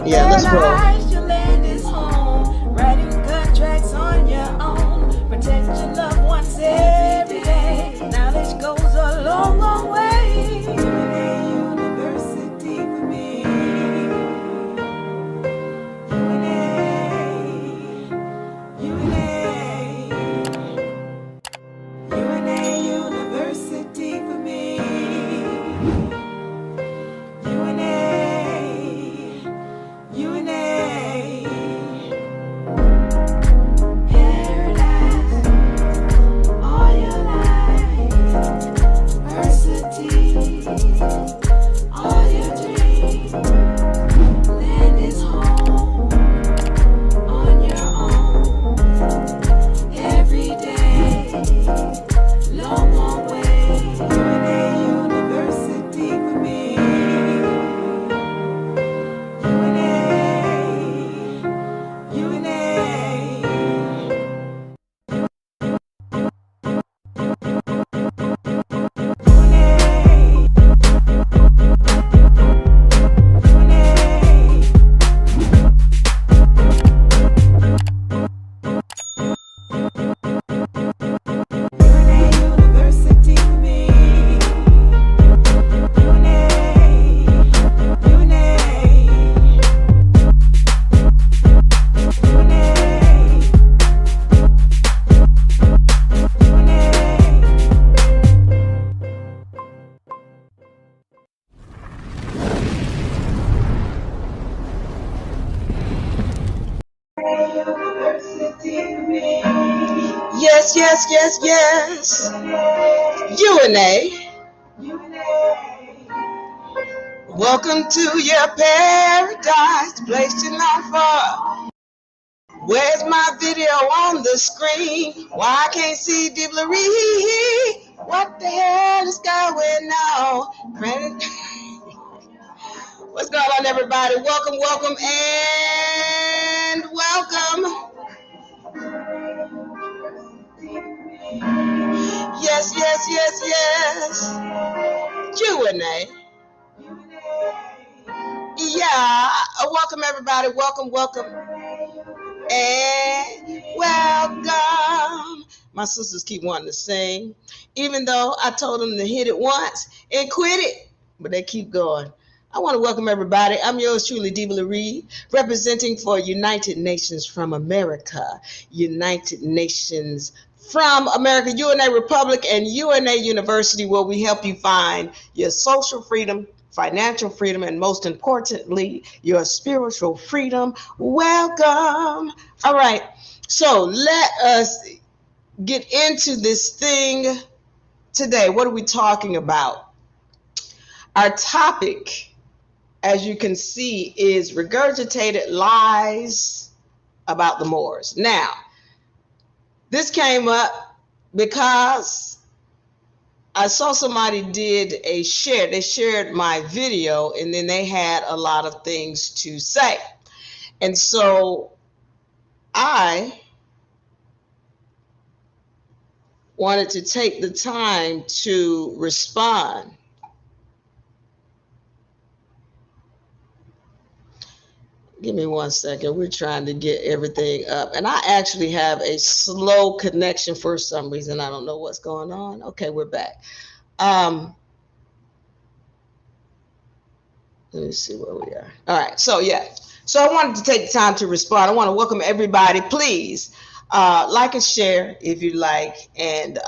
Yeah, let's roll. Paradise, your land is home. Writing contracts on your own. Protect your loved ones every day. Knowledge goes a long, long way. UNA University for me. UNA University for me. UNA Paradise all your life. Varsity all your dreams. Land is home on your own. Every day, long, long way. UNA University for me. Yes, yes, yes, yes. UNA. Welcome to your paradise, place you're not far. Where's my video on the screen? Why I can't see Diva Lyri? What the hell is going on? What's going on, everybody? Welcome, welcome, and welcome. Yes, yes, yes, yes. UNA. Yeah, welcome, everybody. Welcome, welcome, and welcome. My sisters keep wanting to sing, even though I told them to hit it once and quit it, but they keep going. I want to welcome everybody. I'm yours truly, Diva Lyri, representing for United Nations from America, United Nations from America, UNA Republic, and UNA University, where we help you find your social freedom, financial freedom, and most importantly, your spiritual freedom. Welcome. All right. So let us get into this thing today. What are we talking about? Our topic, as you can see, is regurgitated lies about the Moors. Now, this came up because I saw somebody did a share. They shared my video, and then they had a lot of things to say. And so I wanted to take the time to respond. Give me 1 second. We're trying to get everything up. And I actually have a slow connection for some reason. I don't know what's going on. Okay, we're back. Let me see where we are. All right. So, yeah. So I wanted to take the time to respond. I want to welcome everybody. Please like and share if you like, and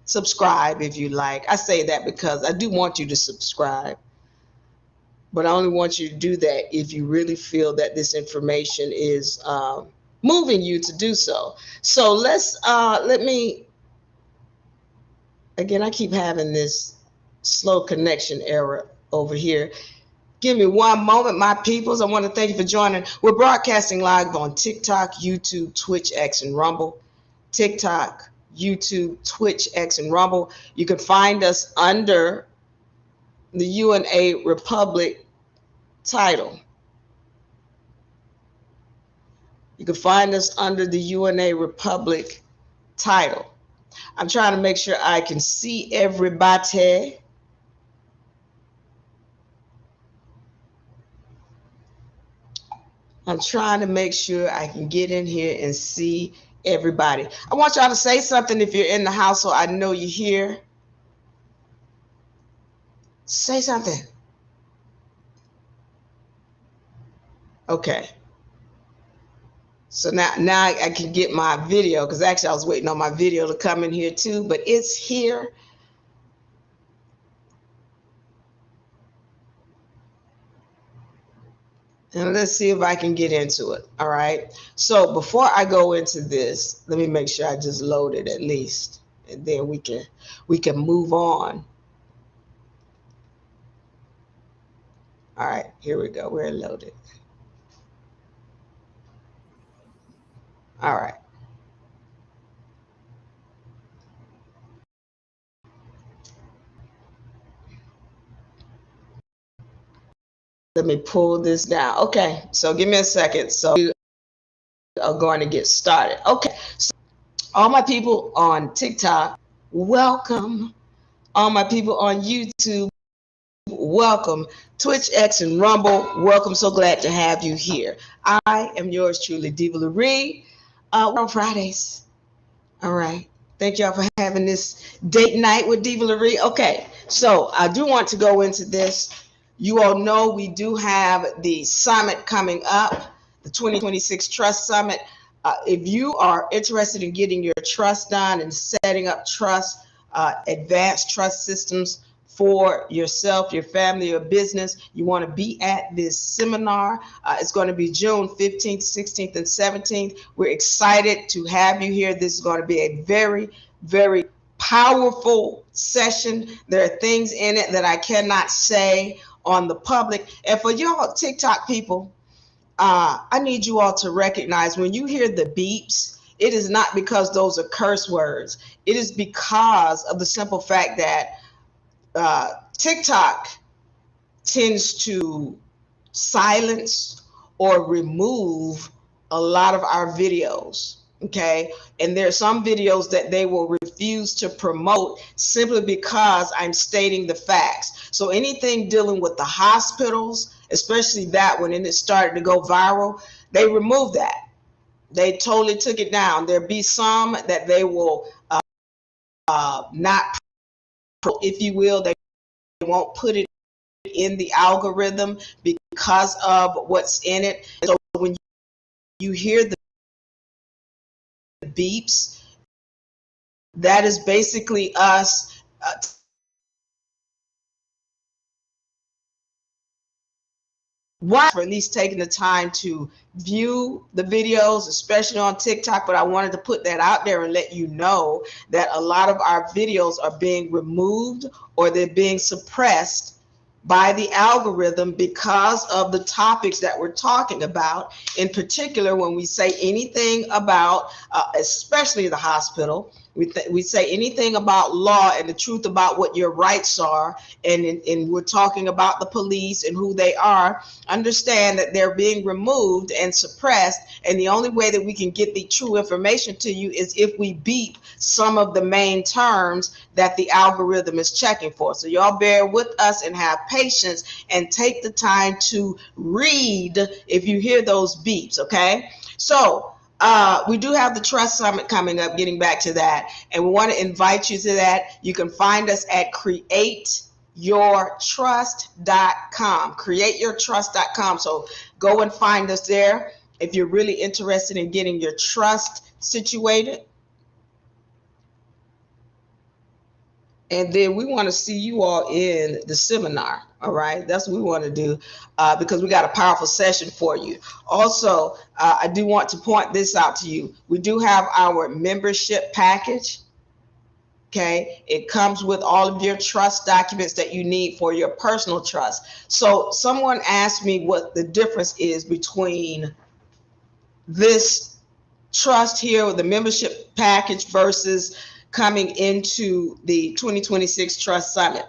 subscribe if you like. I say that because I do want you to subscribe. But I only want you to do that if you really feel that this information is moving you to do so. So let me, again, I keep having this slow connection error over here. Give me one moment, my peoples. I want to thank you for joining. We're broadcasting live on TikTok, YouTube, Twitch, X, and Rumble. TikTok, YouTube, Twitch, X, and Rumble. You can find us under the UNA Republic title. You can find us under the UNA Republic title. I'm trying to make sure I can see everybody. I'm trying to make sure I can get in here and see everybody. I want y'all to say something if you're in the house so I know you're here. Say something. Okay. So now I can get my video, because actually I was waiting on my video to come in here too, but it's here. And let's see if I can get into it. All right. So before I go into this, let me make sure I just load it at least, and then we can move on. All right, here we go. We're loaded. All right. Let me pull this down. Okay, so give me a second. So we are going to get started. Okay, so all my people on TikTok, welcome. All my people on YouTube, welcome. Twitch, X, and Rumble, welcome. So glad to have you here. I am yours truly, Diva Lyri. We're on Fridays. All right. Thank y'all for having this date night with Diva Lyri. Okay, so I do want to go into this. You all know we do have the summit coming up, the 2026 Trust Summit. If you are interested in getting your trust done and setting up trust, advanced trust systems for yourself, your family, your business, you want to be at this seminar. It's going to be June 15th, 16th, and 17th. We're excited to have you here. This is going to be a very, very powerful session. There are things in it that I cannot say on the public. And for y'all TikTok people, I need you all to recognize when you hear the beeps, it is not because those are curse words. It is because of the simple fact that TikTok tends to silence or remove a lot of our videos. Okay, and there are some videos that they will refuse to promote simply because I'm stating the facts. So anything dealing with the hospitals, especially that one, and it started to go viral, they removed that. They totally took it down. There'll be some that they will not, if you will, they won't put it in the algorithm because of what's in it. So when you hear the beeps, that is basically us for at least taking the time to view the videos, especially on TikTok. But I wanted to put that out there and let you know that a lot of our videos are being removed or they're being suppressed by the algorithm because of the topics that we're talking about. In particular, when we say anything about, especially the hospital, we say anything about law and the truth about what your rights are, and we're talking about the police and who they are, understand that they're being removed and suppressed, and the only way that we can get the true information to you is if we beep some of the main terms that the algorithm is checking for. So y'all bear with us and have patience and take the time to read if you hear those beeps, okay? So we do have the Trust Summit coming up, getting back to that, and we want to invite you to that. You can find us at createyourtrust.com, createyourtrust.com. So go and find us there if you're really interested in getting your trust situated. And then we want to see you all in the seminar. All right, that's what we want to do because we got a powerful session for you. Also, I do want to point this out to you. We do have our membership package. Okay, it comes with all of your trust documents that you need for your personal trust. So someone asked me what the difference is between this trust here with the membership package versus coming into the 2026 Trust Summit.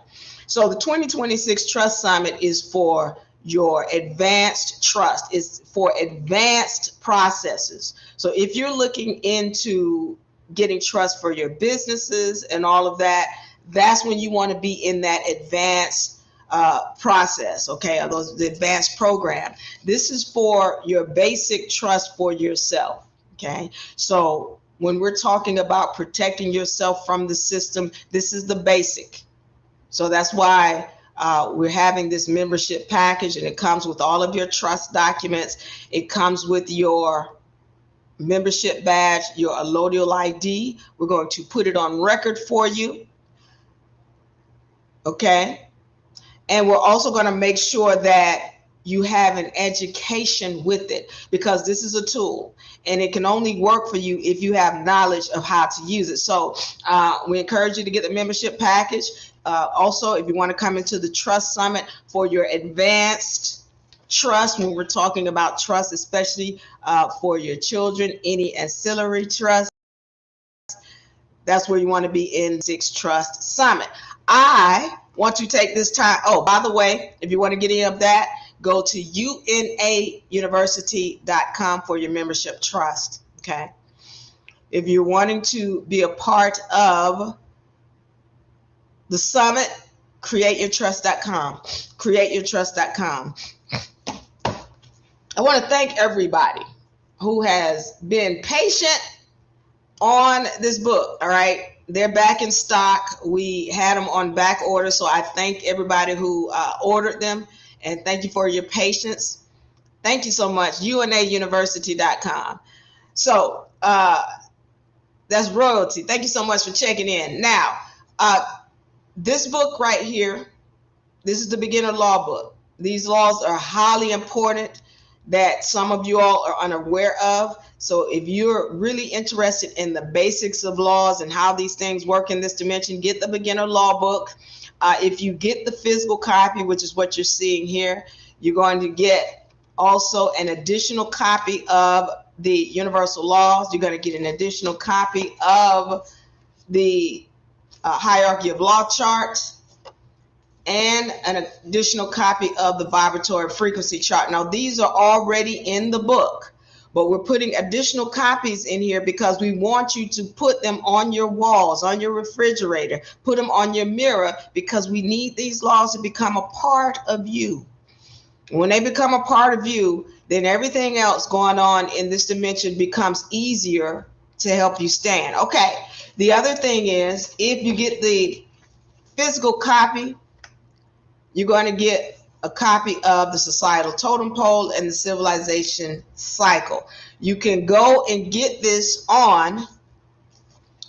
So the 2026 Trust Summit is for your advanced trust. It's for advanced processes. So if you're looking into getting trust for your businesses and all of that, that's when you want to be in that advanced process, okay, or the advanced program. This is for your basic trust for yourself, okay? So when we're talking about protecting yourself from the system, this is the basic. So that's why we're having this membership package, and it comes with all of your trust documents. It comes with your membership badge, your allodial ID. We're going to put it on record for you, okay? And we're also going to make sure that you have an education with it, because this is a tool and it can only work for you if you have knowledge of how to use it. So we encourage you to get the membership package. Also, if you want to come into the Trust Summit for your advanced trust, when we're talking about trust, especially for your children, any ancillary trust, that's where you want to be in 6 Trust Summit. I want to take this time. Oh, by the way, if you want to get any of that, go to unauniversity.com for your membership trust, okay? If you're wanting to be a part of the summit, createyourtrust.com, createyourtrust.com. I want to thank everybody who has been patient on this book, all right? They're back in stock. We had them on back order, so I thank everybody who ordered them, and thank you for your patience. Thank you so much, unauniversity.com. So that's royalty. Thank you so much for checking in. Now, this book right here, this is the beginner law book. These laws are highly important that some of you all are unaware of. So if you're really interested in the basics of laws and how these things work in this dimension, get the beginner law book. If you get the physical copy, which is what you're seeing here, you're going to get also an additional copy of the universal laws. You're going to get an additional copy of the hierarchy of law chart, and an additional copy of the vibratory frequency chart. Now, these are already in the book, but we're putting additional copies in here because we want you to put them on your walls, on your refrigerator, put them on your mirror, because we need these laws to become a part of you. When they become a part of you, then everything else going on in this dimension becomes easier to help you stand. Okay, the other thing is, if you get the physical copy, you're going to get a copy of the societal totem pole and the civilization cycle. You can go and get this on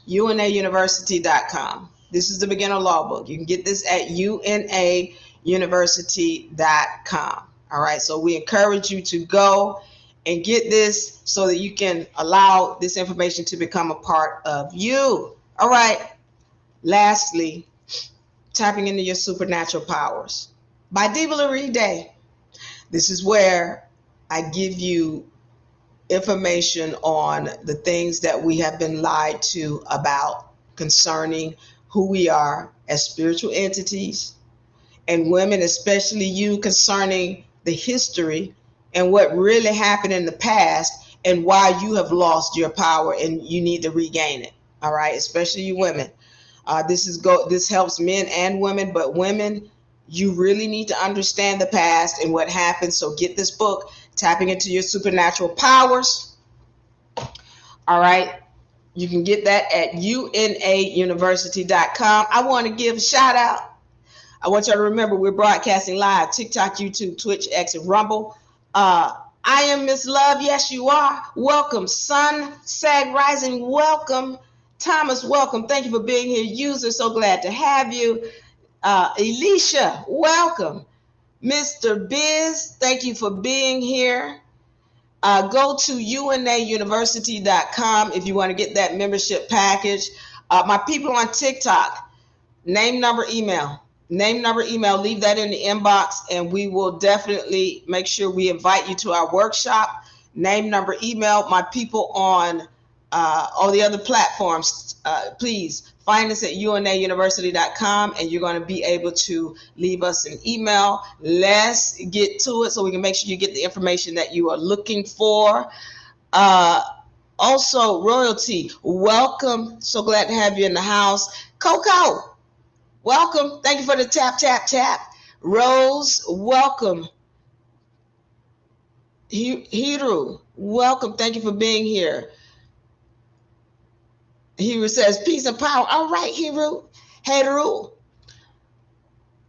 unauniversity.com. This is the beginner law book. You can get this at unauniversity.com. All right, so we encourage you to go and get this so that you can allow this information to become a part of you. All right, lastly, tapping into your supernatural powers by Diva Lyri Day. This is where I give you information on the things that we have been lied to about concerning who we are as spiritual entities, and women, especially you, concerning the history and what really happened in the past and why you have lost your power and you need to regain it. All right, especially you women. This helps men and women, but women, you really need to understand the past and what happened. So get this book, Tapping into Your Supernatural Powers. All right, you can get that at unauniversity.com. I want to give a shout out. I want y'all to remember we're broadcasting live, TikTok, YouTube, Twitch, X, and Rumble. I am Miss Love. Yes, you are. Welcome, Sun Sag Rising. Welcome. Thomas, welcome. Thank you for being here. User, so glad to have you. Elisha, welcome. Mr. Biz, thank you for being here. Go to unauniversity.com if you want to get that membership package. My people on TikTok, name, number, email. Name, number, email. Leave that in the inbox, and we will definitely make sure we invite you to our workshop. Name, number, email. My people on all the other platforms, please find us at unauniversity.com, and you're going to be able to leave us an email. Let's get to it so we can make sure you get the information that you are looking for. Also, Royalty, welcome. So glad to have you in the house. Coco, welcome. Thank you for the tap, tap, tap. Rose, welcome. Hiru, welcome. Thank you for being here. Hiru says, peace and power. All right, Hiru. Hiru.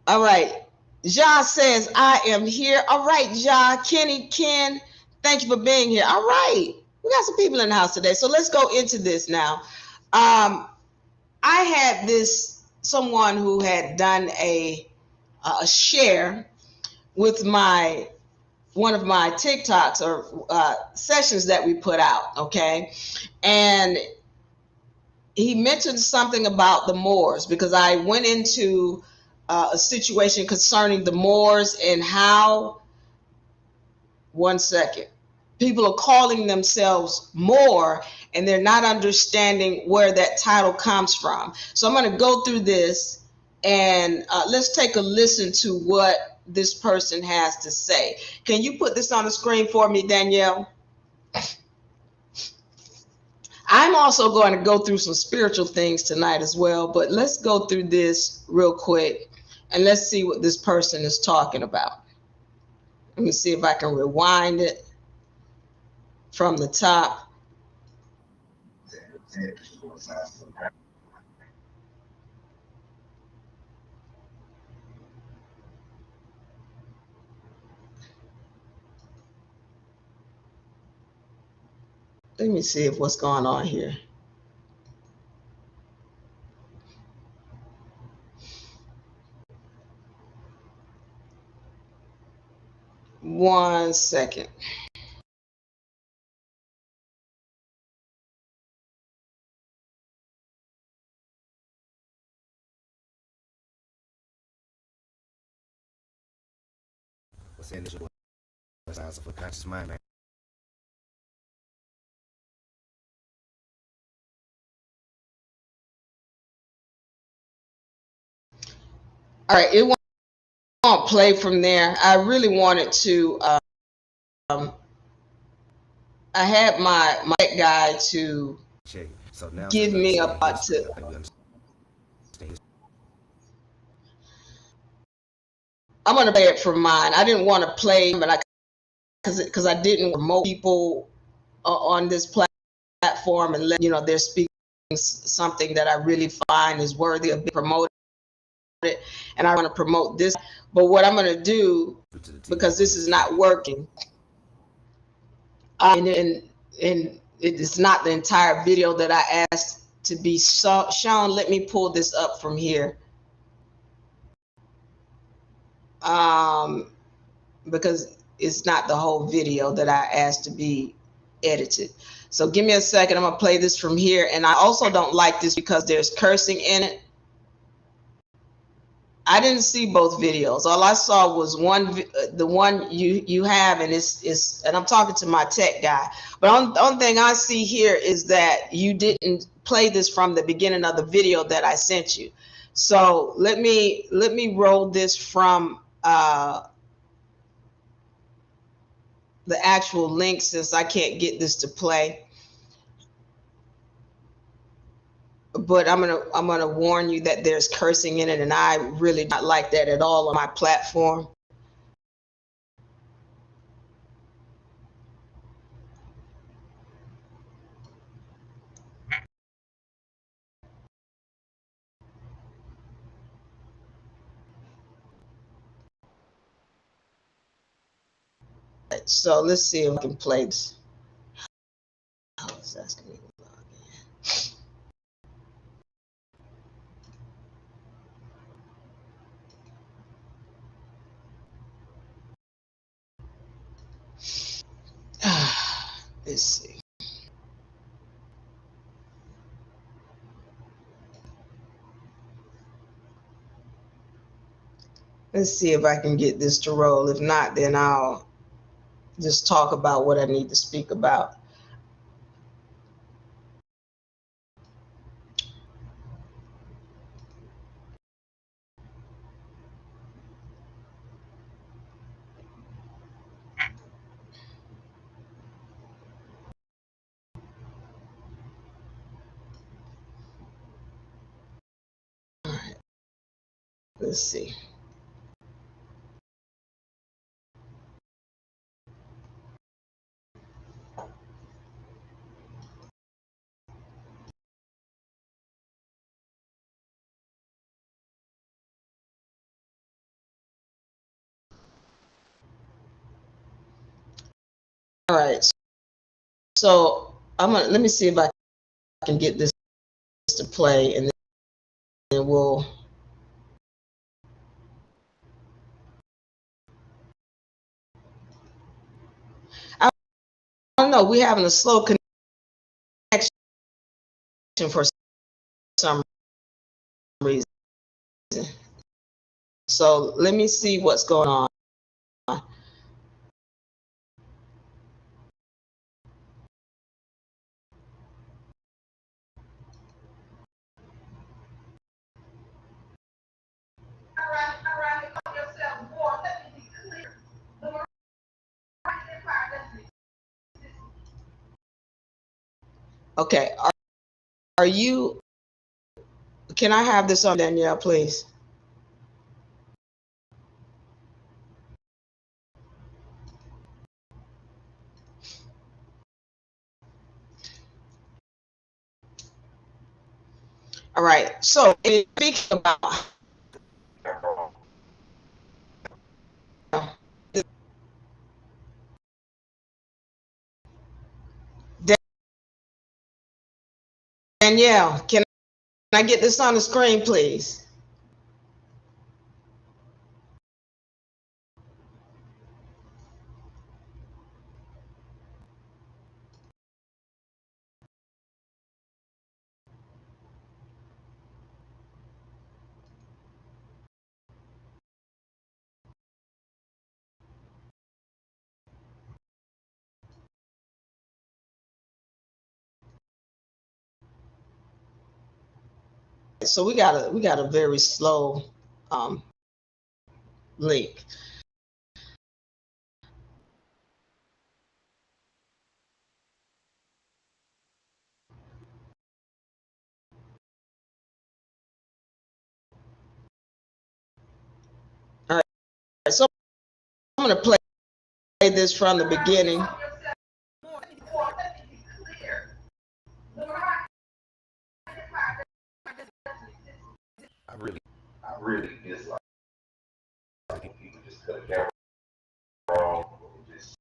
All right. Ja says, I am here. All right, Ja. Kenny, Ken, thank you for being here. All right. We got some people in the house today. So let's go into this now. I had someone who had done a share with one of my TikToks or sessions that we put out, okay? And he mentioned something about the Moors, because I went into a situation concerning the Moors and how, one second, people are calling themselves Moor and they're not understanding where that title comes from. So I'm going to go through this and let's take a listen to what this person has to say. Can you put this on the screen for me, Danielle? I'm also going to go through some spiritual things tonight as well, but let's go through this real quick and let's see what this person is talking about. Let me see if I can rewind it from the top. Let me see if what's going on here. One second. What's the initial signs of a conscious mind, man? All right, it won't play from there. I really wanted to. I had my guy to Check. So now give me a to. I'm gonna play it from mine. I didn't want to play, but because I didn't promote people on this platform and let they're speaking something that I really find is worthy of being promoted, and I want to promote this. But what I'm gonna do, because this is not working, and it is not the entire video that I asked to be shown. Let me pull this up from here, because it's not the whole video that I asked to be edited. So give me a second. I'm gonna play this from here. And I also don't like this because there's cursing in it. I didn't see both videos. All I saw was the one you have, and it's and I'm talking to my tech guy. But the only thing I see here is that you didn't play this from the beginning of the video that I sent you. So let me roll this from the actual link, since I can't get this to play. But I'm gonna warn you that there's cursing in it, and I really not like that at all on my platform. So let's see if I can play this. Oh, it's asking me to log in. Let's see. Let's see if I can get this to roll. If not, then I'll just talk about what I need to speak about. All right. Let's see. right. So let me see if I can get this to play, and then we'll. I don't know. We're having a slow connection for some reason. So let me see what's going on. Okay. Are you? Can I have this on, Danielle, please? All right. So speaking about Danielle, can I get this on the screen, please? So we got a very slow link. All right. So I'm going to play this from the beginning. I really dislike people just cut a camera wrong. Just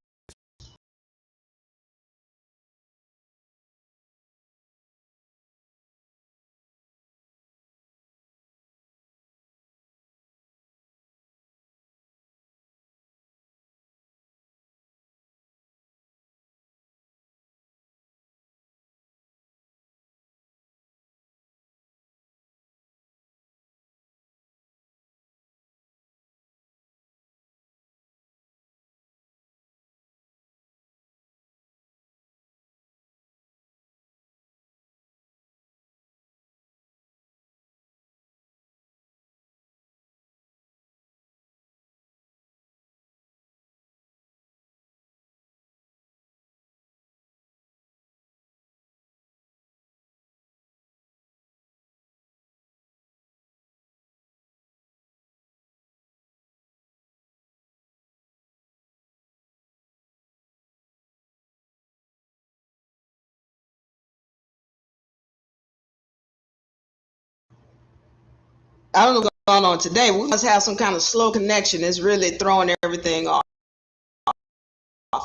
I don't know what's going on today. We must have some kind of slow connection. It's really throwing everything off.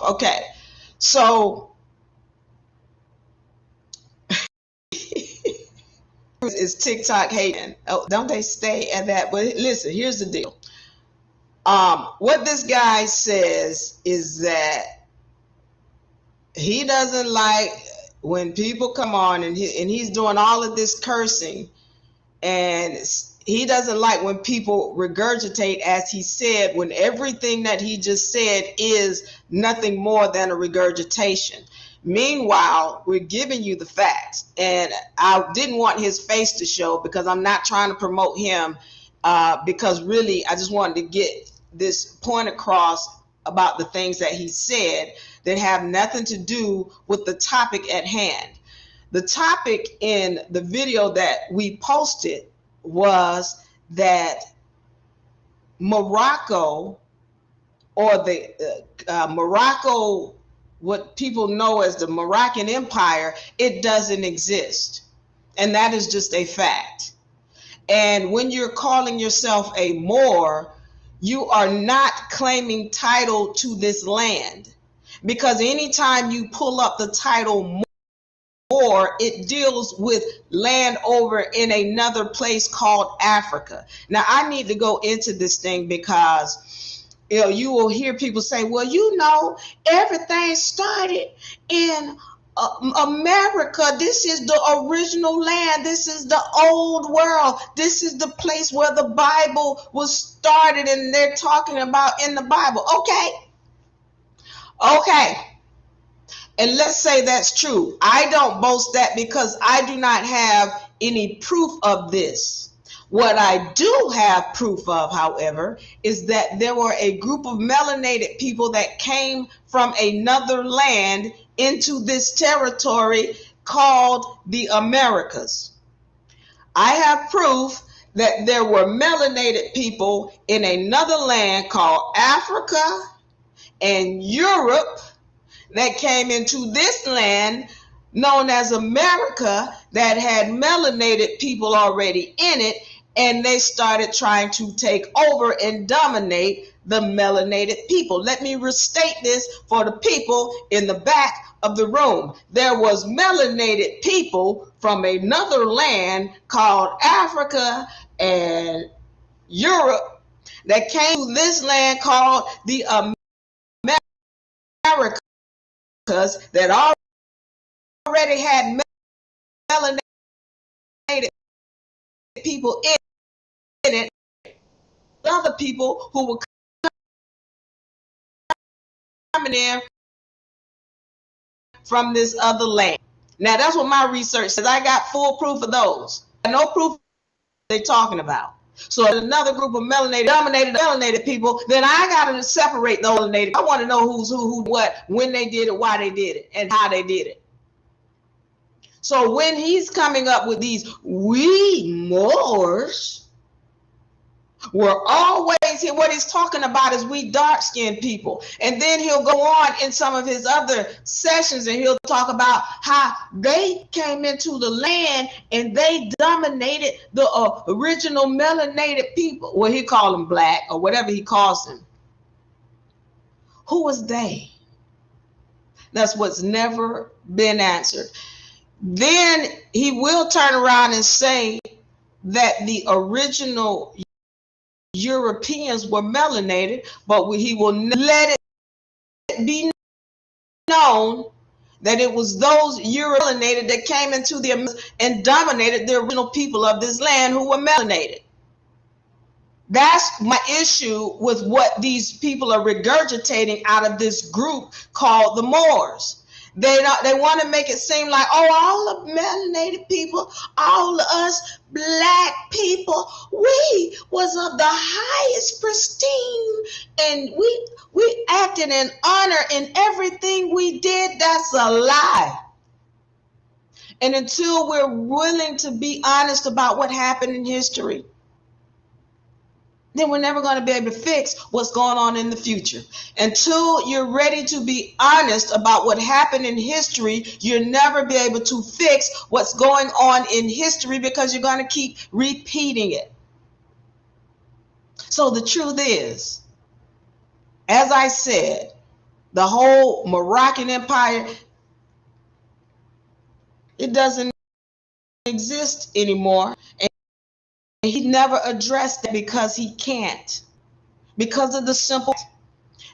Okay. So is TikTok hating? Oh, don't they stay at that? But listen, here's the deal. What this guy says is that he doesn't like when people come on and he's doing all of this cursing, and he doesn't like when people regurgitate, as he said, when everything that he just said is nothing more than a regurgitation. Meanwhile, we're giving you the facts, and I didn't want his face to show because I'm not trying to promote him, because really I just wanted to get this point across about the things that he said that have nothing to do with the topic at hand. The topic in the video that we posted was that Morocco, or the Morocco, what people know as the Moroccan Empire, it doesn't exist. And that is just a fact. And when you're calling yourself a Moor, you are not claiming title to this land. because anytime you pull up the title Moor, it deals with land over in another place called Africa. Now, I need to go into this thing because you will hear people say, well, everything started in America. This is the original land. This is the old world. This is the place where the Bible was started, and they're talking about in the Bible. Okay. And let's say that's true. I don't boast that because I do not have any proof of this. What I do have proof of, however, is that there were a group of melanated people that came from another land into this territory called the Americas. I have proof that there were melanated people in another land called Africa and Europe that came into this land known as America that had melanated people already in it, and they started trying to take over and dominate the melanated people. Let me restate this for the people in the back of the room. There was melanated people from another land called Africa and Europe that came to this land called the Americas that already had melanated people in it, other people who were coming in from this other land. Now, that's what my research says. I got full proof of those. No proof they're talking about. So another group of melanated people, then I got to separate the melanated. I want to know who's who, what, when they did it, why they did it, and how they did it. So when he's coming up with these, we Moors were always here, what he's talking about is we dark-skinned people. And then he'll go on in some of his other sessions and he'll talk about how they came into the land and they dominated the original melanated people. Well, he called them black or whatever he calls them. Who was they? That's what's never been answered. Then he will turn around and say that the original Europeans were melanated, but he will let it be known that it was those melanated that came into the and dominated the original people of this land who were melanated. That's my issue with what these people are regurgitating out of this group called the Moors. They want to make it seem like, all the melanated people, all of us black people, we was of the highest pristine, and we acted in honor in everything we did. That's a lie. And until we're willing to be honest about what happened in history, then we're never going to be able to fix what's going on in the future. Until you're ready to be honest about what happened in history, you'll never be able to fix what's going on in history because you're going to keep repeating it. So the truth is, as I said, the whole Moroccan Empire, it doesn't exist anymore. And he never addressed it because he can't. Because of the simple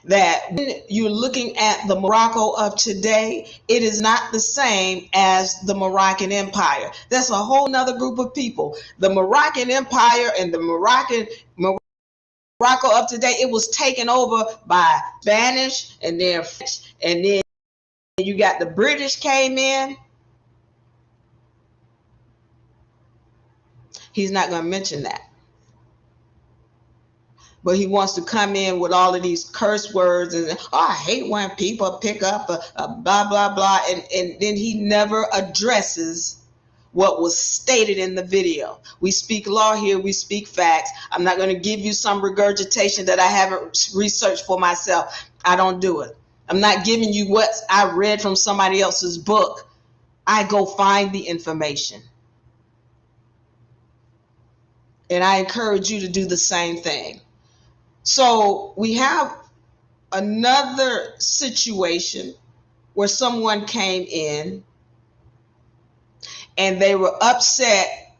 that when you're looking at the Morocco of today, it is not the same as the Moroccan Empire. That's a whole nother group of people. The Moroccan Empire and the Morocco of today, it was taken over by Spanish and then French, and then you got the British came in. He's not going to mention that. But he wants to come in with all of these curse words and, I hate when people pick up a blah, blah, blah. And then he never addresses what was stated in the video. We speak law here. We speak facts. I'm not going to give you some regurgitation that I haven't researched for myself. I don't do it. I'm not giving you what I read from somebody else's book. I go find the information. And I encourage you to do the same thing. So we have another situation where someone came in and they were upset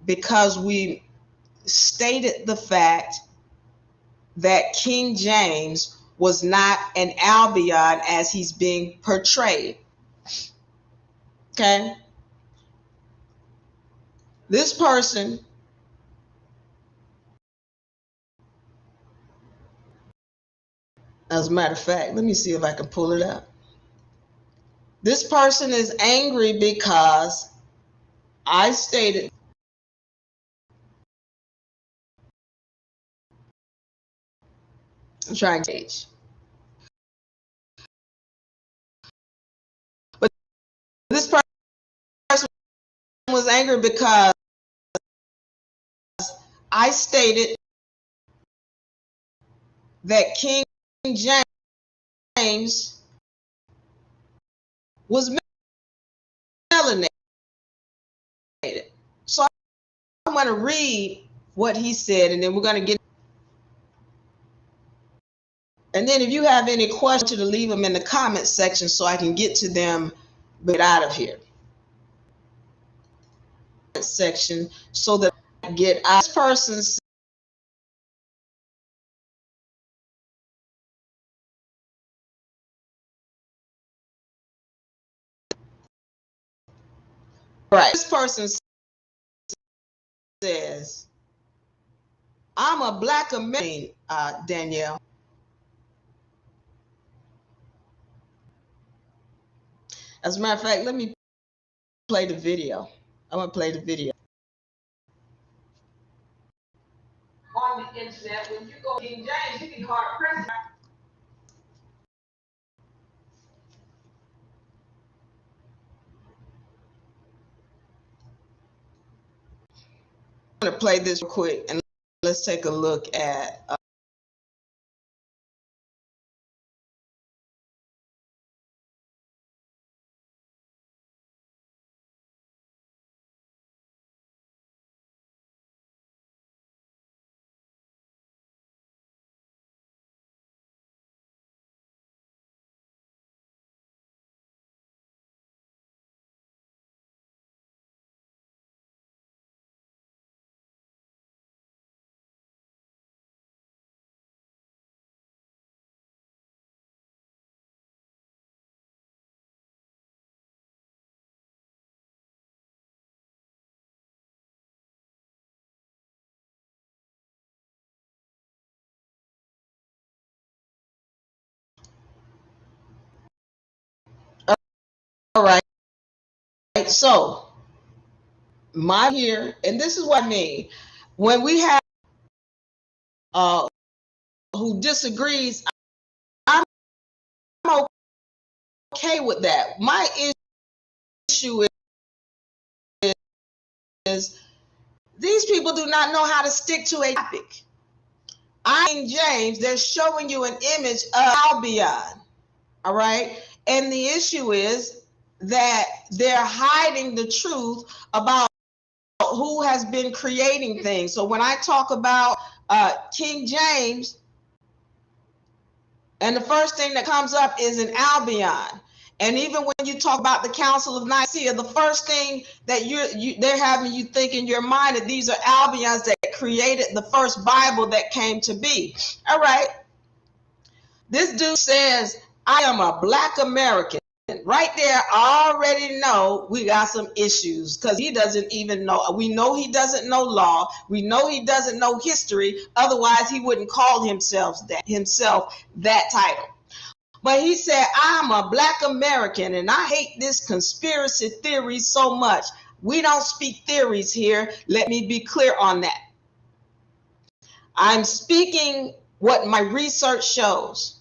because we stated the fact that King James was not an Albion as he's being portrayed. Okay? This person as a matter of fact, let me see if I can pull it up. This person is angry because I stated I'm trying to gauge. But this person was angry because I stated that King James was melanated. So I'm going to read what he said, and then we're going to get. And then if you have any questions, to leave them in the comment section so I can get to them, get out of here. Section so that I get out. This person's right. This person says, I'm a Black American, Danielle. As a matter of fact, let me play the video. I'm going to play the video. On the internet, when you go to King James, you can hard press. I'm going to play this real quick, and let's take a look at all right. So my here, and this is what I mean. When we have who disagrees, I'm okay with that. My issue is these people do not know how to stick to a topic. I'm James, they're showing you an image of Albion. All right. And the issue is that they're hiding the truth about who has been creating things. So when I talk about King James, and the first thing that comes up is an Albion. And even when you talk about the Council of Nicaea, the first thing that they're having you think in your mind that these are Albions that created the first Bible that came to be. All right. This dude says, I am a Black American. Right there, I already know we got some issues because he doesn't even know. We know he doesn't know law. We know he doesn't know history. Otherwise, he wouldn't call himself that title. But he said, I'm a Black American and I hate this conspiracy theory so much. We don't speak theories here. Let me be clear on that. I'm speaking what my research shows.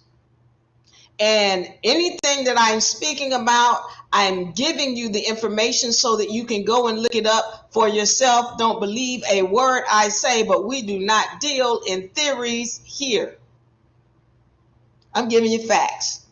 And anything that I'm speaking about, I'm giving you the information so that you can go and look it up for yourself. Don't believe a word I say, but we do not deal in theories here. I'm giving you facts.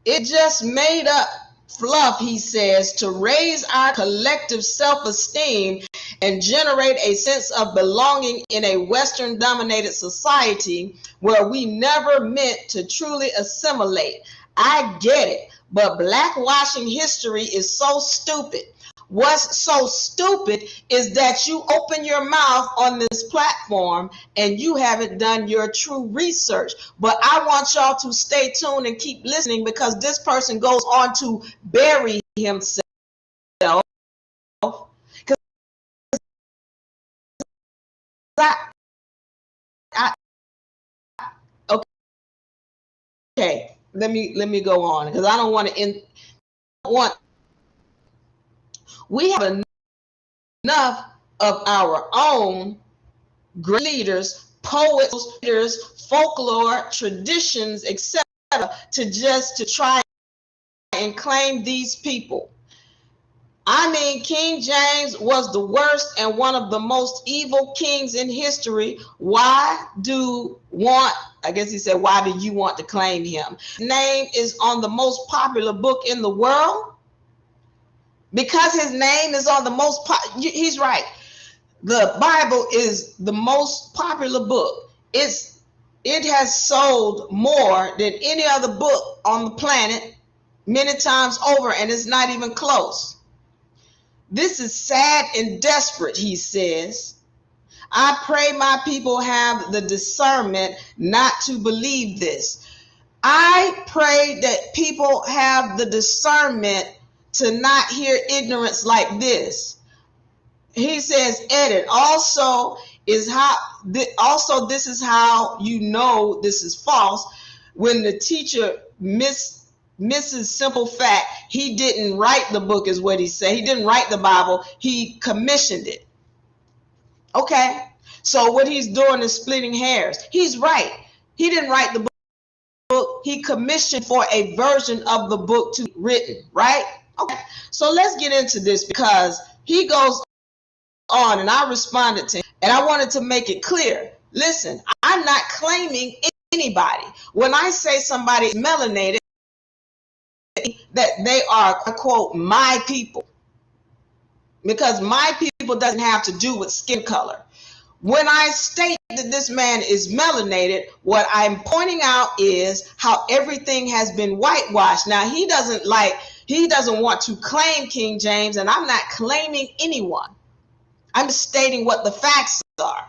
It just made up fluff, he says, to raise our collective self-esteem and generate a sense of belonging in a Western-dominated society where we never meant to truly assimilate. I get it, but blackwashing history is so stupid. What's so stupid is that you open your mouth on this platform and you haven't done your true research. But I want y'all to stay tuned and keep listening, because this person goes on to bury himself. I, okay, let me go on, because I don't want to we have enough of our own great leaders, poets, leaders, folklore, traditions, etc., to try and claim these people. I mean, King James was the worst and one of the most evil kings in history. Why do you want to claim him? His name is on the most popular book in the world. Because his name is on the most he's right. The Bible is the most popular book. It has sold more than any other book on the planet many times over, and it's not even close. This is sad and desperate, he says. I pray my people have the discernment not to believe this. I pray that people have the discernment to not hear ignorance like this. He says, edit. Also, this is how you know this is false. When the teacher misses simple fact, he didn't write the book, is what he said. He didn't write the Bible, he commissioned it. Okay, so what he's doing is splitting hairs. He's right. He didn't write the book, he commissioned for a version of the book to be written, right? Okay, so let's get into this, because he goes on, and I responded to him, and I wanted to make it clear. Listen, I'm not claiming anybody. When I say somebody is melanated, that they are, quote, my people, because my people doesn't have to do with skin color. When I state that this man is melanated, what I'm pointing out is how everything has been whitewashed. Now, he doesn't want to claim King James, and I'm not claiming anyone. I'm stating what the facts are.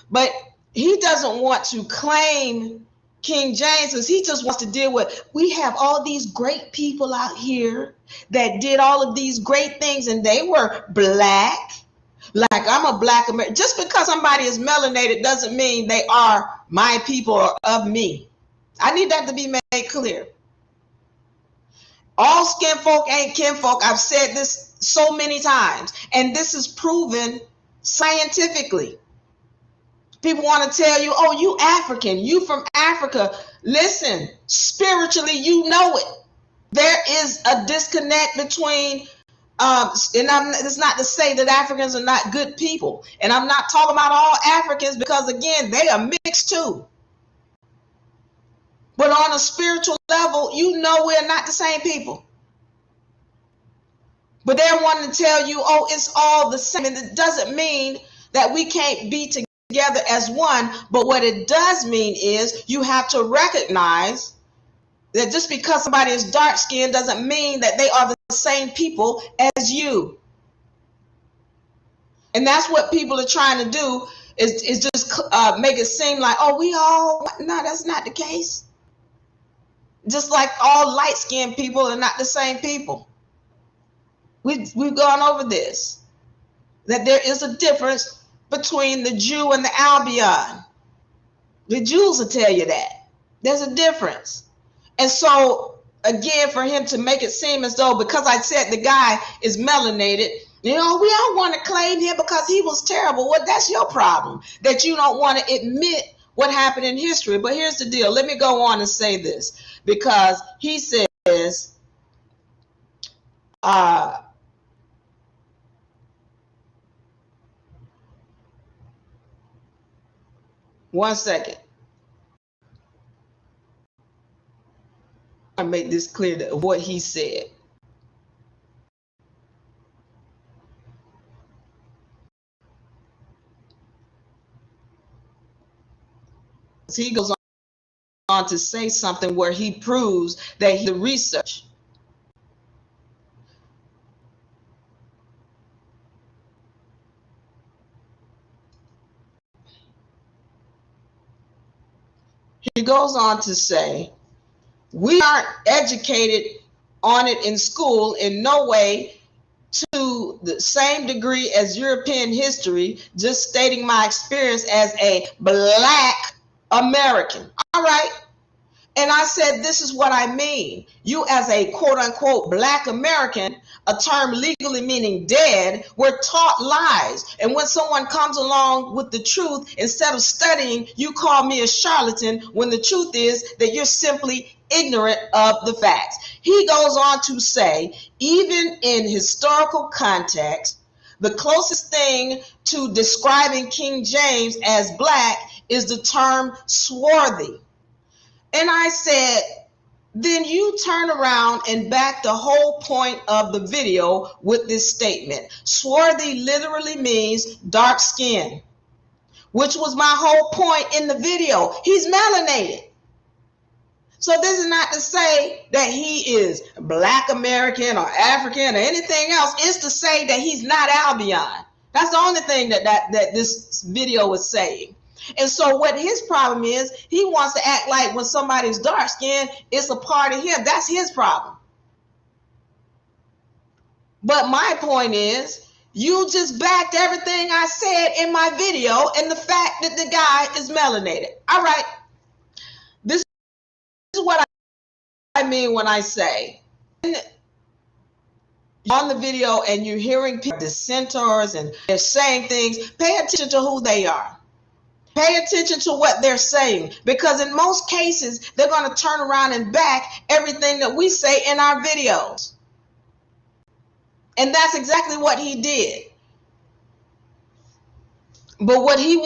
But he doesn't want to claim King James because he just wants to deal with, we have all these great people out here that did all of these great things, and they were black. Like, I'm a black American. Just because somebody is melanated doesn't mean they are my people or of me. I need that to be made clear. All skin folk ain't kinfolk. I've said this so many times, and this is proven scientifically. People want to tell you, oh, you African, you from Africa. Listen, spiritually, you know it. There is a disconnect between, it's not to say that Africans are not good people. And I'm not talking about all Africans, because, again, they are mixed too. But on a spiritual level, you know we're not the same people. But they're wanting to tell you, oh, it's all the same. And it doesn't mean that we can't be together as one. But what it does mean is you have to recognize that just because somebody is dark skinned doesn't mean that they are the same people as you. And that's what people are trying to do, is just make it seem like, oh, no, that's not the case. Just like all light skinned people are not the same people. We've gone over this, that there is a difference between the Jew and the Albion. The Jews will tell you that. There's a difference. And so, again, for him to make it seem as though because I said the guy is melanated, we don't want to claim him because he was terrible. Well, that's your problem, that you don't want to admit what happened in history. But here's the deal. Let me go on and say this, because he says, one second. I make this clear of what he said. he goes on to say something where he proves that the research. He goes on to say, we aren't educated on it in school in no way to the same degree as European history, just stating my experience as a Black American. All right. And I said, this is what I mean. You as a quote unquote Black American, a term legally meaning dead, were taught lies. And when someone comes along with the truth, instead of studying, you call me a charlatan, when the truth is that you're simply ignorant of the facts. He goes on to say, even in historical context, the closest thing to describing King James as Black is the term swarthy. And I said, then you turn around and back the whole point of the video with this statement. Swarthy literally means dark skin, which was my whole point in the video. He's melanated. So this is not to say that he is Black American or African or anything else. It's to say that he's not Albion. That's the only thing that this video is saying. And so what his problem is, he wants to act like when somebody's dark skinned, it's a part of him. That's his problem. But my point is, you just backed everything I said in my video and the fact that the guy is melanated. All right. This is what I mean when I say, on the video and you're hearing people, dissenters, and they're saying things, pay attention to who they are. Pay attention to what they're saying, because in most cases, they're going to turn around and back everything that we say in our videos. And that's exactly what he did. But what he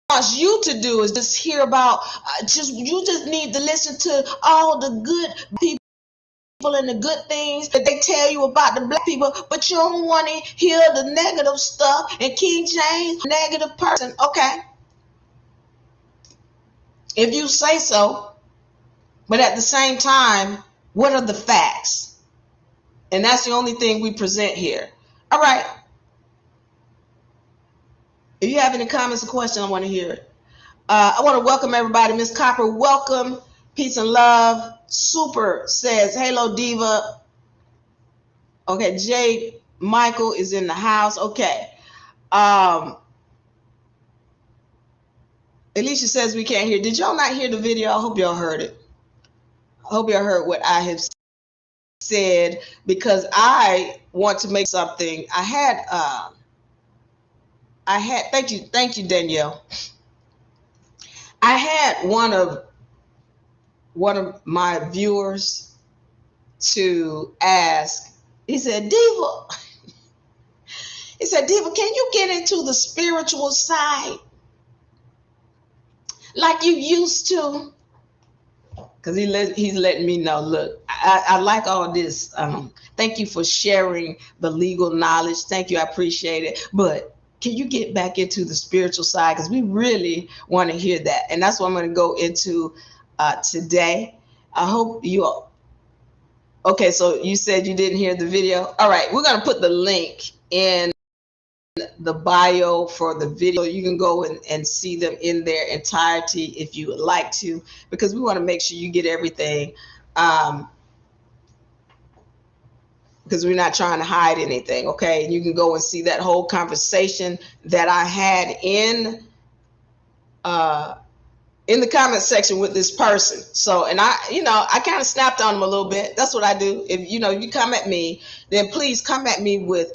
wants you to do is just hear about, you just need to listen to all the good people and the good things that they tell you about the Black people, but you don't want to hear the negative stuff. And King James, negative person. Okay. If you say so, but at the same time, what are the facts? And that's the only thing we present here. All right. If you have any comments or questions, I want to hear it. I want to welcome everybody. Miss Copper, welcome. Peace and love. Super says, hello, Diva. Okay, Jay Michael is in the house. Okay. Alicia says we can't hear. Did y'all not hear the video? I hope y'all heard it. I hope y'all heard what I have said, because I want to make something. I had, thank you, Danielle. I had one of my viewers to ask, he said, Diva, can you get into the spiritual side like you used to? Because he's letting me know, look, I like all this. Thank you for sharing the legal knowledge. Thank you. I appreciate it. But can you get back into the spiritual side? Because we really want to hear that. And that's what I'm going to go into today. I hope you all. Okay, so you said you didn't hear the video. All right, we're going to put the link in the bio for the video. You can go and see them in their entirety if you would like to, because we want to make sure you get everything, because we're not trying to hide anything. Okay, and you can go and see that whole conversation that I had in the comment section with this person. So, and I kind of snapped on him a little bit. That's what I do. If you come at me, then please come at me with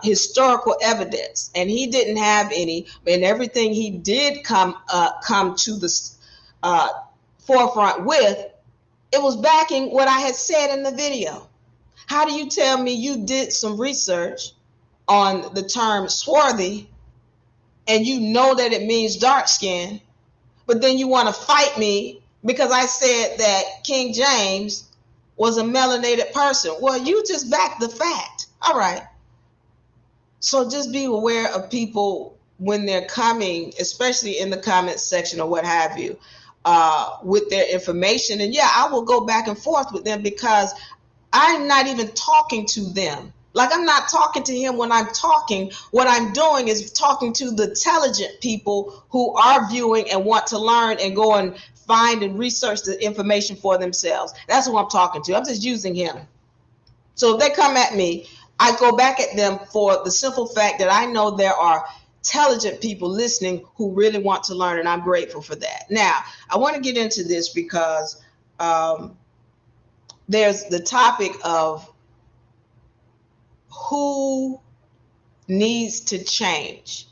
historical evidence. And he didn't have any, and everything he did come to the forefront with, it was backing what I had said in the video. How do you tell me you did some research on the term swarthy and you know that it means dark skin, but then you want to fight me because I said that King James was a melanated person? Well, you just backed the fact. All right. So just be aware of people when they're coming, especially in the comment section or what have you, with their information. And yeah, I will go back and forth with them because I'm not even talking to them. Like, I'm not talking to him when I'm talking. What I'm doing is talking to the intelligent people who are viewing and want to learn and go and find and research the information for themselves. That's who I'm talking to. I'm just using him. So if they come at me, I go back at them for the simple fact that I know there are intelligent people listening who really want to learn, and I'm grateful for that. Now, I want to get into this because there's the topic of who needs to change,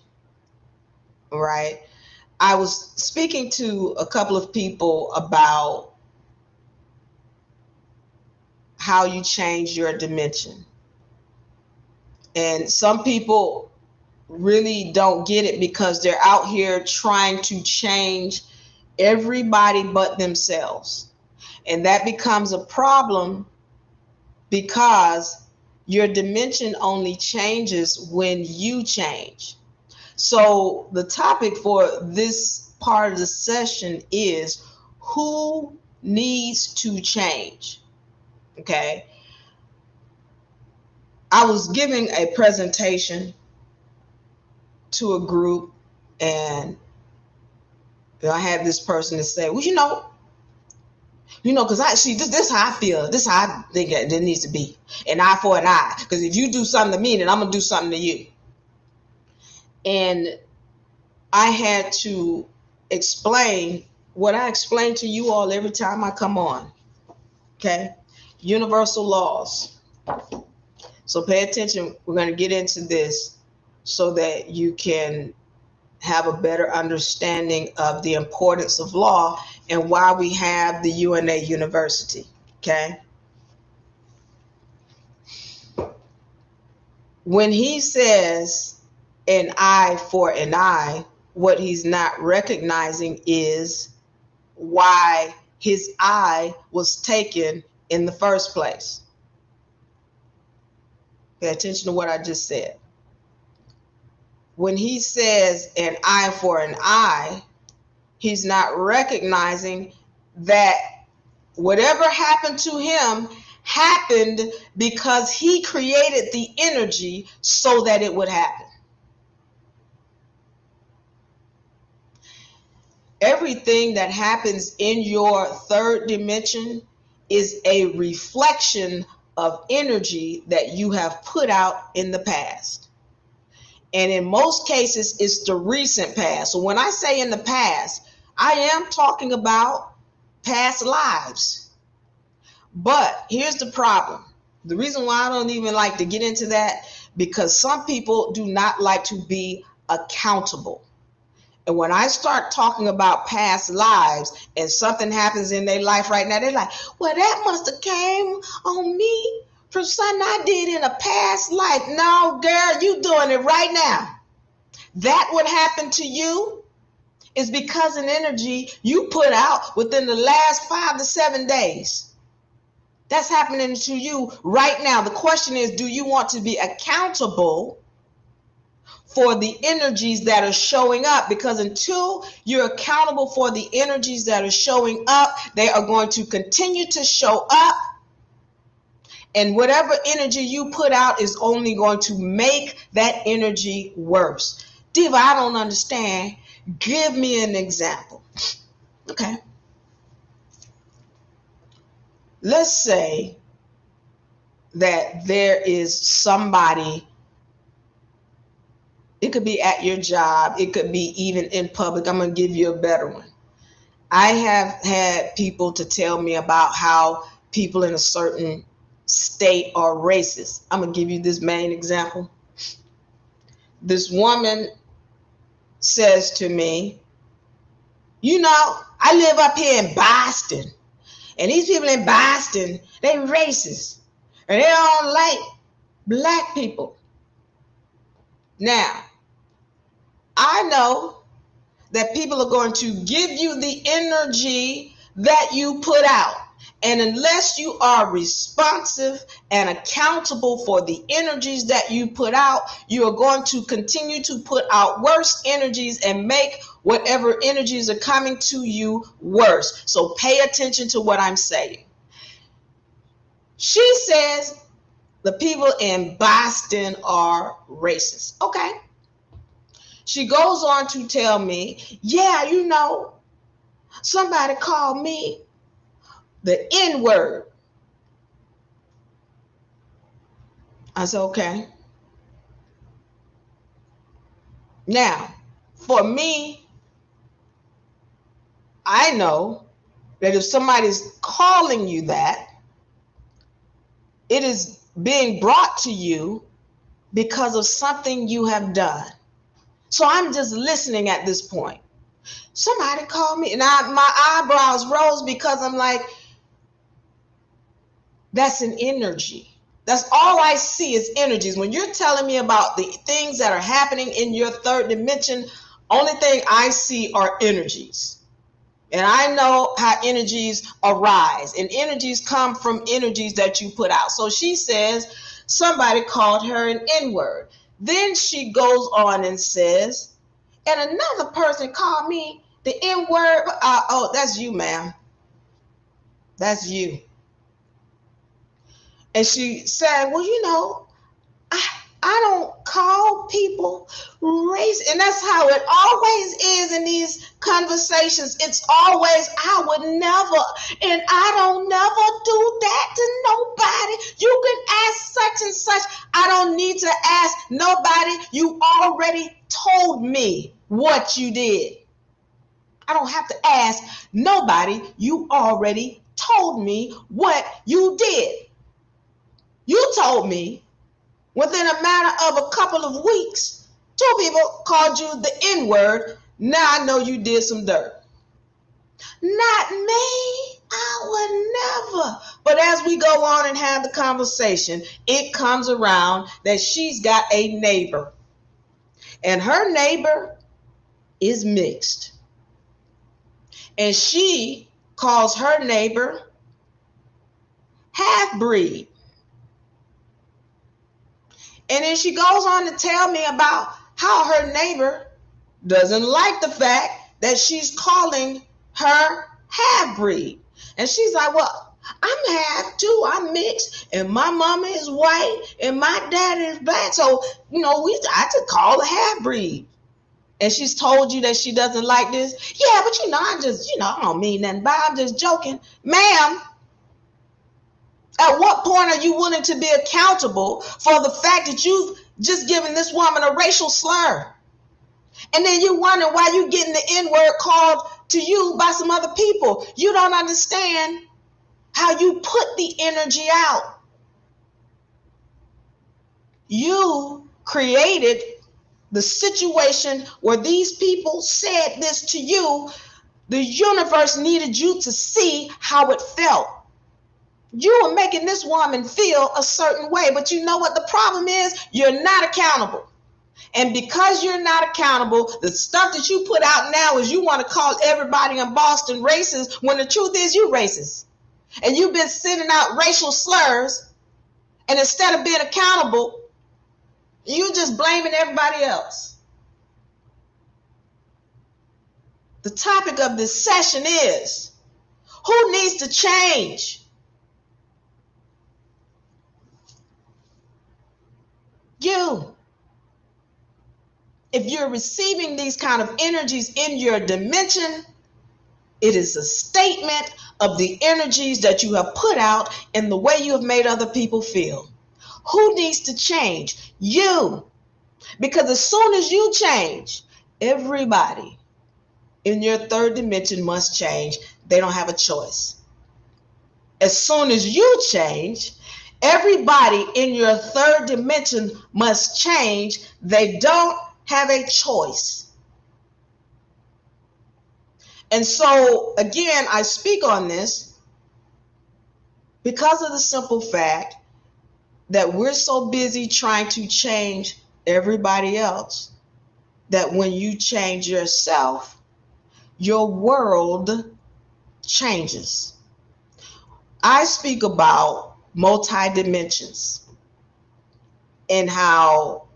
right? I was speaking to a couple of people about how you change your dimension. And some people really don't get it because they're out here trying to change everybody but themselves. And that becomes a problem because your dimension only changes when you change. So the topic for this part of the session is who needs to change. Okay. I was giving a presentation to a group, and I had this person to say, well, because I see this is how I feel. This is how I think it needs to be. An eye for an eye. Because if you do something to me, then I'm going to do something to you. And I had to explain what I explain to you all every time I come on. Okay? Universal laws. So pay attention. We're going to get into this so that you can have a better understanding of the importance of law and why we have the UNA University. Okay? When he says an eye for an eye, what he's not recognizing is why his eye was taken in the first place. Pay attention to what I just said. When he says an eye for an eye, he's not recognizing that whatever happened to him happened because he created the energy so that it would happen. Everything that happens in your third dimension is a reflection of energy that you have put out in the past. And in most cases, it's the recent past. So when I say in the past, I am talking about past lives. But here's the problem. The reason why I don't even like to get into that, because some people do not like to be accountable. And when I start talking about past lives and something happens in their life right now, they're like, well, that must have came on me from something I did in a past life. No, girl, you doing it right now. That what happened to you is because an energy you put out within the last 5 to 7 days. That's happening to you right now. The question is, do you want to be accountable for the energies that are showing up? Because until you're accountable for the energies that are showing up, they are going to continue to show up. And whatever energy you put out is only going to make that energy worse. Diva, I don't understand. Give me an example. Okay. Let's say that there is somebody, it could be at your job, it could be even in public. I'm going to give you a better one. I have had people to tell me about how people in a certain state are racist. I'm going to give you this main example. This woman says to me, I live up here in Boston, and these people in Boston, they racist, and they don't like black people. Now, I know that people are going to give you the energy that you put out. And unless you are responsive and accountable for the energies that you put out, you are going to continue to put out worse energies and make whatever energies are coming to you worse. So pay attention to what I'm saying. She says the people in Boston are racist. Okay. She goes on to tell me, yeah, you know, somebody called me the N-word. I said, okay. Now, for me, I know that if somebody's calling you that, it is being brought to you because of something you have done. So I'm just listening at this point. Somebody called me, and my eyebrows rose because I'm like, that's an energy. That's all I see is energies. When you're telling me about the things that are happening in your third dimension, only thing I see are energies. And I know how energies arise, and energies come from energies that you put out. So she says somebody called her an N-word. Then she goes on and says, and another person called me the N-word. Oh, that's you, ma'am. That's you. And she said, well, you know, I don't call people race. And that's how it always is in these conversations. It's always, I would never, and I don't never do that to nobody. You can ask such and such. I don't need to ask nobody. You already told me what you did. I don't have to ask nobody. You already told me what you did. You told me within a matter of a couple of weeks, 2 people called you the N-word. Now I know you did some dirt. Not me. I would never. But as we go on and have the conversation, it comes around that she's got a neighbor. And her neighbor is mixed. And she calls her neighbor half-breed. And then she goes on to tell me about how her neighbor doesn't like the fact that she's calling her half-breed. And she's like, well, I'm half too. I'm mixed. And my mama is white. And my dad is black. So, you know, I could call her half-breed. And she's told you that she doesn't like this. Yeah, but you know, I don't mean nothing by it. I'm just joking. Ma'am, at what point are you willing to be accountable for the fact that you've just given this woman a racial slur? And then you wonder why you're getting the N-word called to you by some other people. You don't understand how you put the energy out. You created the situation where these people said this to you. The universe needed you to see how it felt. You were making this woman feel a certain way, but you know what the problem is? You're not accountable. And because you're not accountable, the stuff that you put out now is you want to call everybody in Boston racist when the truth is you're racist. And you've been sending out racial slurs, and instead of being accountable, you just blaming everybody else. The topic of this session is, who needs to change? You. If you're receiving these kind of energies in your dimension, it is a statement of the energies that you have put out and the way you have made other people feel. Who needs to change? You. Because as soon as you change, everybody in your third dimension must change. They don't have a choice. As soon as you change, everybody in your third dimension must change. They don't have a choice. And so, again, I speak on this because of the simple fact that we're so busy trying to change everybody else that when you change yourself, your world changes. I speak about multi-dimensions and how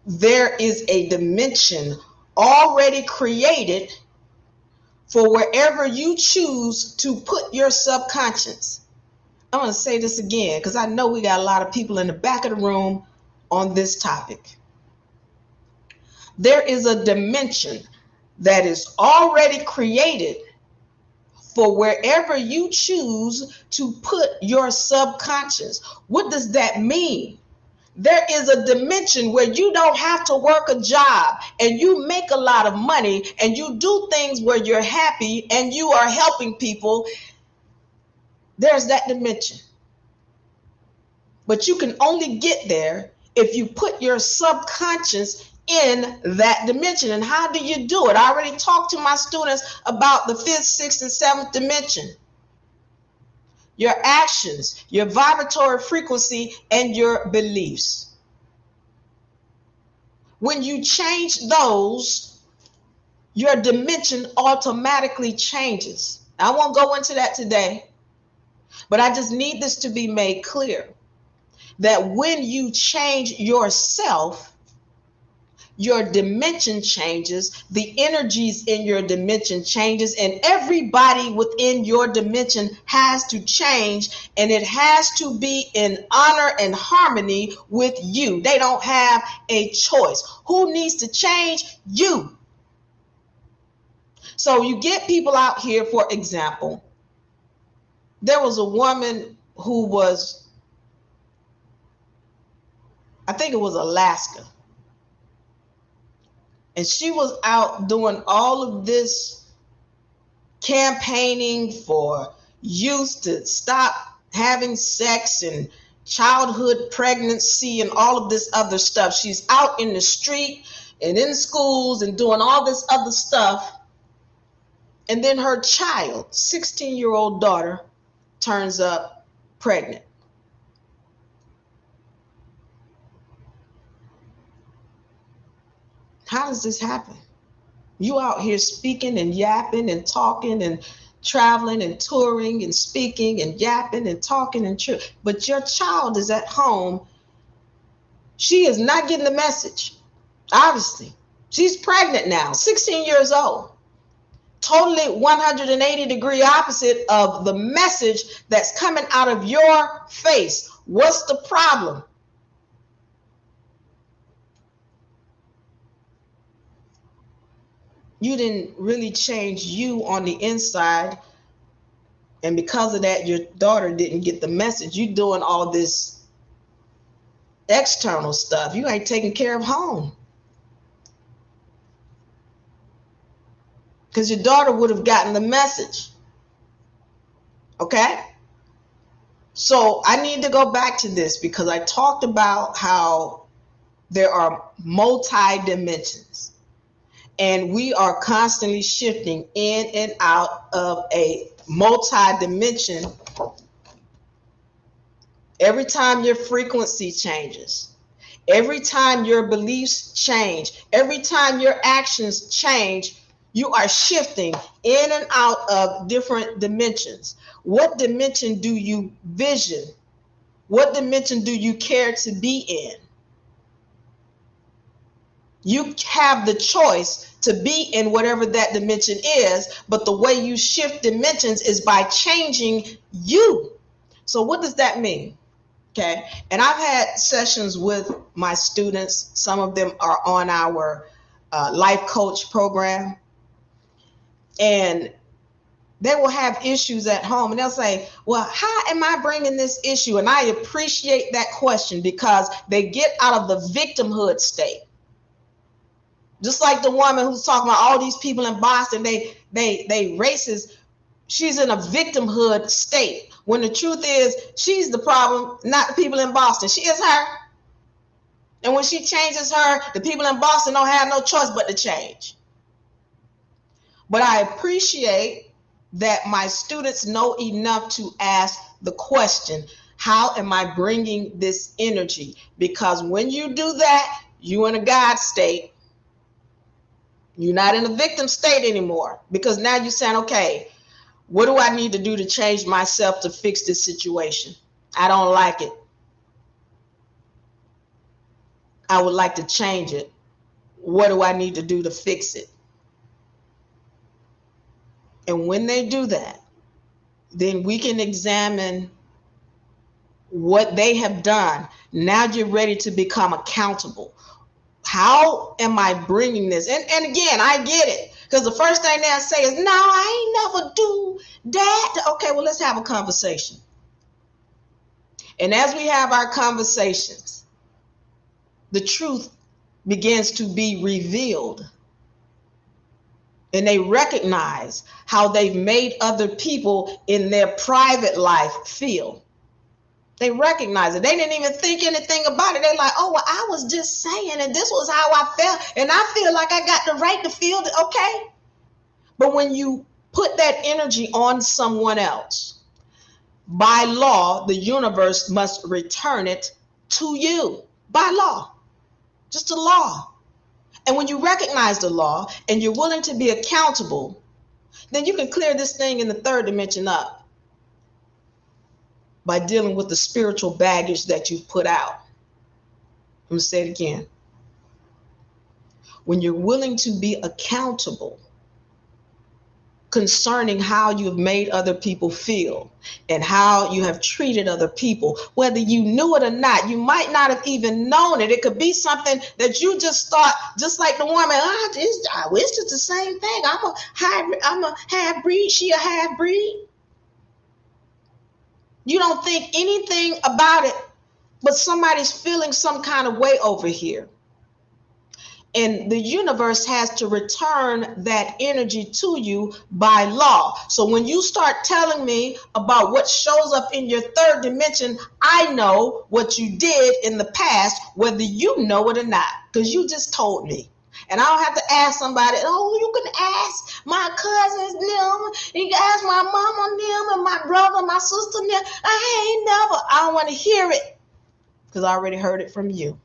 there is a dimension already created for wherever you choose to put your subconscious. I'm going to say this again because I know we got a lot of people in the back of the room on this topic. There is a dimension that is already created for wherever you choose to put your subconscious. What does that mean? There is a dimension where you don't have to work a job and you make a lot of money and you do things where you're happy and you are helping people. There's that dimension. But you can only get there if you put your subconscious in that dimension. And how do you do it? I already talked to my students about the 5th, 6th, and 7th dimension. Your actions, your vibratory frequency, and your beliefs. When you change those, your dimension automatically changes. I won't go into that today, but I just need this to be made clear that when you change yourself, your dimension changes, the energies in your dimension changes, and everybody within your dimension has to change, and it has to be in honor and harmony with you. They don't have a choice. Who needs to change? You. So you get people out here, for example, there was a woman who was, I think it was Alaska. And she was out doing all of this campaigning for youth to stop having sex and childhood pregnancy and all of this other stuff. She's out in the street and in schools and doing all this other stuff. And then her child, 16-year-old daughter, turns up pregnant. How does this happen? You out here speaking and yapping and talking and traveling and touring and speaking and yapping and talking and but your child is at home. She is not getting the message. Obviously, she's pregnant now, 16 years old. Totally 180-degree opposite of the message that's coming out of your face. What's the problem? You didn't really change you on the inside, and because of that, your daughter didn't get the message. You doing all this external stuff. You ain't taking care of home. Because your daughter would have gotten the message. Okay? So I need to go back to this because I talked about how there are multi-dimensions. And we are constantly shifting in and out of a multi-dimension. Every time your frequency changes, every time your beliefs change, every time your actions change, you are shifting in and out of different dimensions. What dimension do you vision? What dimension do you care to be in? You have the choice to be in whatever that dimension is, but the way you shift dimensions is by changing you. So what does that mean? Okay, and I've had sessions with my students. Some of them are on our life coach program, and they will have issues at home, and they'll say, well, how am I bringing this issue? And I appreciate that question because they get out of the victimhood state. Just like the woman who's talking about all these people in Boston, they racist. She's in a victimhood state when the truth is she's the problem, not the people in Boston. She is her. And when she changes her, the people in Boston don't have no choice but to change. But I appreciate that my students know enough to ask the question, how am I bringing this energy? Because when you do that, you're in a God state. You're not in a victim state anymore, because now you're saying, okay, What do I need to do to change myself to fix this situation? I don't like it. I would like to change it. What do I need to do to fix it? And when they do that, then we can examine what they have done. Now you're ready to become accountable. How am I bringing this? And again, I get it. Because the first thing they'll say is, no, I ain't never do that. Okay, well, let's have a conversation. And as we have our conversations, the truth begins to be revealed. And they recognize how they've made other people in their private life feel. They recognize it. They didn't even think anything about it. They're like, oh, well, I was just saying, and this was how I felt, and I feel like I got the right to feel it. Okay. But when you put that energy on someone else, by law, the universe must return it to you. By law. Just a law. And when you recognize the law and you're willing to be accountable, then you can clear this thing in the third dimension up by dealing with the spiritual baggage that you've put out. I'm going to say it again. When you're willing to be accountable concerning how you have made other people feel and how you have treated other people, whether you knew it or not, you might not have even known it. It could be something that you just thought, just like the woman, it's just the same thing. I'm a half breed, she a half breed. You don't think anything about it, but somebody's feeling some kind of way over here. And the universe has to return that energy to you by law. So when you start telling me about what shows up in your third dimension, I know what you did in the past, whether you know it or not, because you just told me. And I don't have to ask somebody, oh, you can ask my cousins, them. You can ask my mama, them, and my brother, my sister, them. I don't want to hear it, because I already heard it from you.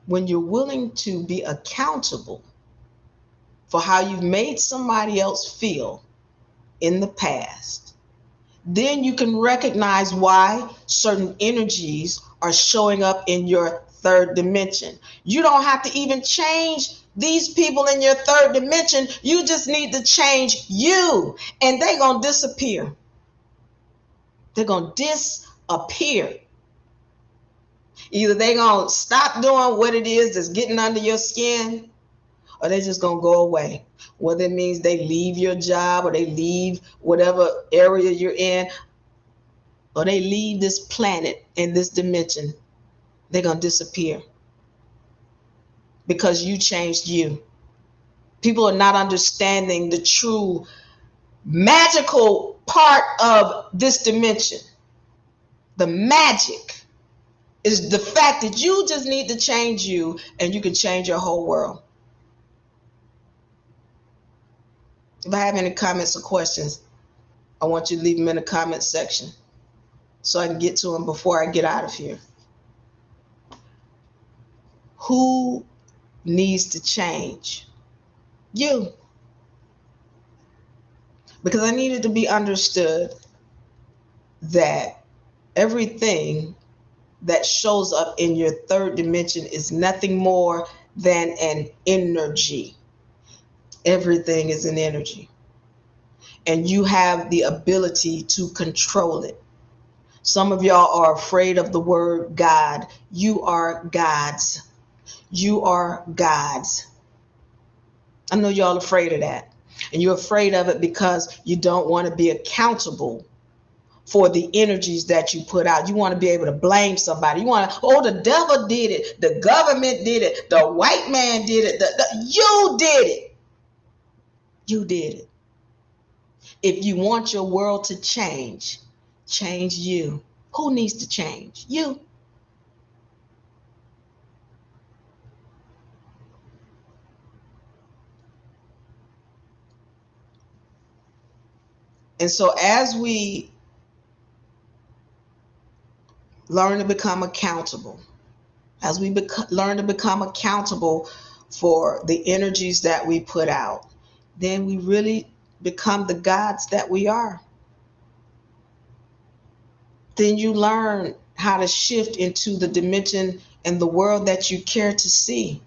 When you're willing to be accountable for how you've made somebody else feel in the past, then you can recognize why certain energies are showing up in your third dimension. You don't have to even change these people in your third dimension. You just need to change you, and they're going to disappear. They're going to disappear. Either they're going to stop doing what it is that's getting under your skin, or they're just going to go away. Whether it means they leave your job, or they leave whatever area you're in, or they leave this planet in this dimension, they're going to disappear because you changed you. People are not understanding the true magical part of this dimension. The magic is the fact that you just need to change you, and you can change your whole world. If I have any comments or questions, I want you to leave them in the comment section so I can get to them before I get out of here. Who needs to change? You. Because I needed to be understood that everything that shows up in your third dimension is nothing more than an energy. Everything is an energy. And you have the ability to control it. Some of y'all are afraid of the word God. You are God's. You are God's. I know y'all afraid of that. And you're afraid of it because you don't want to be accountable for the energies that you put out. You want to be able to blame somebody. You want to, oh, the devil did it. The government did it. The white man did it. You did it. You did it. If you want your world to change, change you. Who needs to change? You. And so as we learn to become accountable, as we learn to become accountable for the energies that we put out, then we really become the gods that we are. Then you learn how to shift into the dimension and the world that you care to see.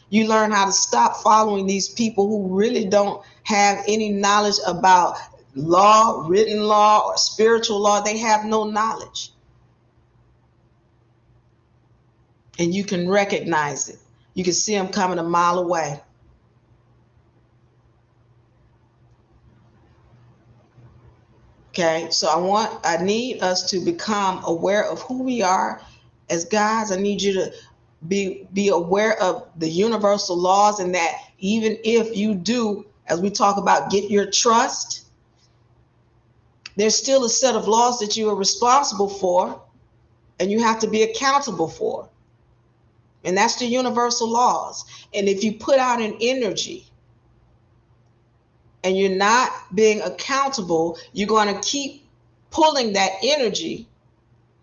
You learn how to stop following these people who really don't have any knowledge about law, written law, or spiritual law. They have no knowledge. And you can recognize it. You can see them coming a mile away. Okay, so I need us to become aware of who we are as gods. I need you to be aware of the universal laws, and that even if you do, as we talk about, get your trust, there's still a set of laws that you are responsible for and you have to be accountable for. And that's the universal laws. And if you put out an energy and you're not being accountable, you're going to keep pulling that energy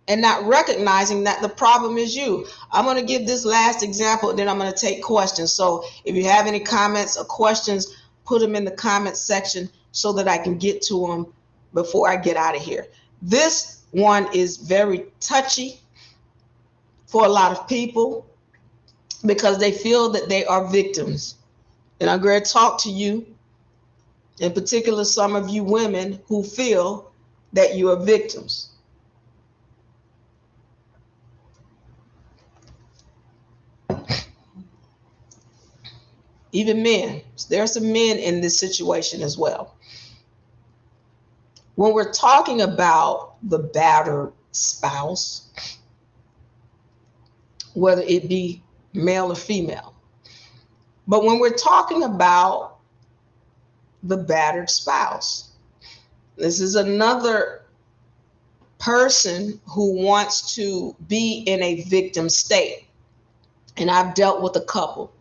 and not recognizing that the problem is you. I'm going to give this last example, then I'm going to take questions. So if you have any comments or questions, put them in the comment section so that I can get to them before I get out of here. This one is very touchy for a lot of people because they feel that they are victims. And I'm going to talk to you, in particular some of you women who feel that you are victims. Even men. There are some men in this situation as well. When we're talking about the battered spouse, whether it be male or female, but when we're talking about the battered spouse, this is another person who wants to be in a victim state. And I've dealt with a couple.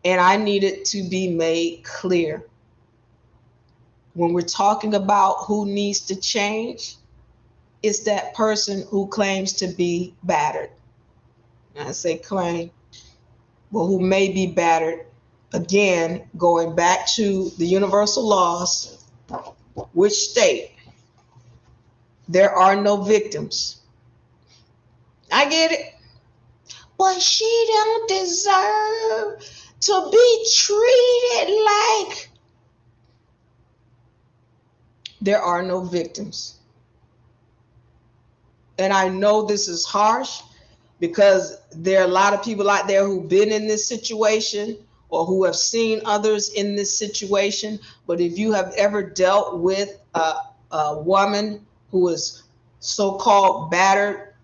And I need it to be made clear. When we're talking about who needs to change, it's that person who claims to be battered. And I say claim, well, who may be battered. Again, going back to the universal laws, which state there are no victims. I get it. But she don't deserve to be treated like. There are no victims. And I know this is harsh because there are a lot of people out there who've been in this situation or who have seen others in this situation. But if you have ever dealt with a woman who is so-called battered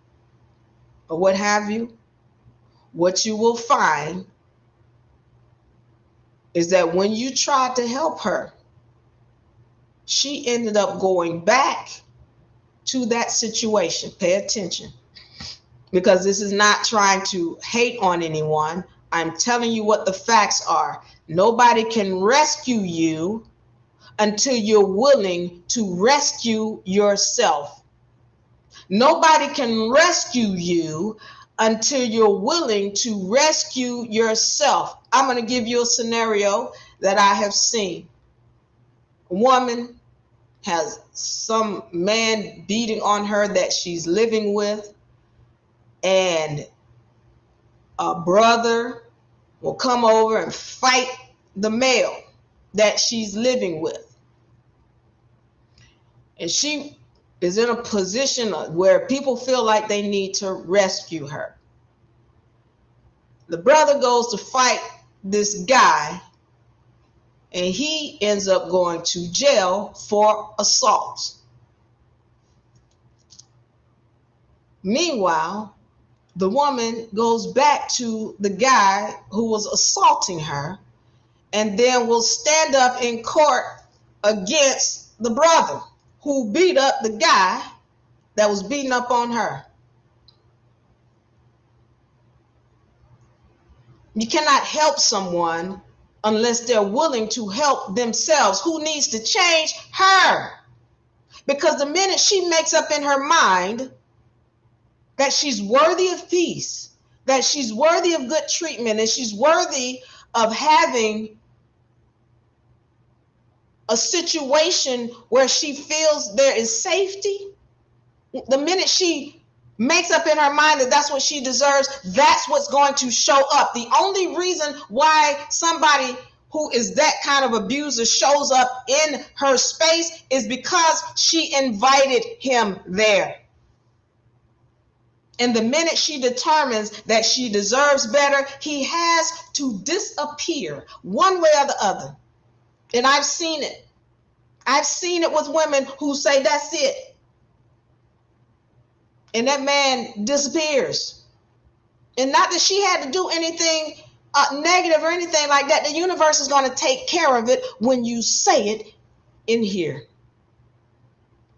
or what have you, what you will find is that when you tried to help her, she ended up going back to that situation. Pay attention, because this is not trying to hate on anyone. I'm telling you what the facts are. Nobody can rescue you until you're willing to rescue yourself. Nobody can rescue you until you're willing to rescue yourself. I'm going to give you a scenario that I have seen. A woman has some man beating on her that she's living with, and a brother will come over and fight the male that she's living with. And she is in a position where people feel like they need to rescue her. The brother goes to fight this guy, and he ends up going to jail for assault. Meanwhile, the woman goes back to the guy who was assaulting her and then will stand up in court against the brother who beat up the guy that was beating up on her. You cannot help someone unless they're willing to help themselves. Who needs to change? Her. Because the minute she makes up in her mind that she's worthy of peace, that she's worthy of good treatment, and she's worthy of having a situation where she feels there is safety, the minute she makes up in her mind that that's what she deserves, that's what's going to show up. The only reason why somebody who is that kind of abuser shows up in her space is because she invited him there. And the minute she determines that she deserves better, he has to disappear one way or the other. And I've seen it. I've seen it with women who say, that's it. And that man disappears. And not that she had to do anything negative or anything like that. The universe is going to take care of it when you say it in here.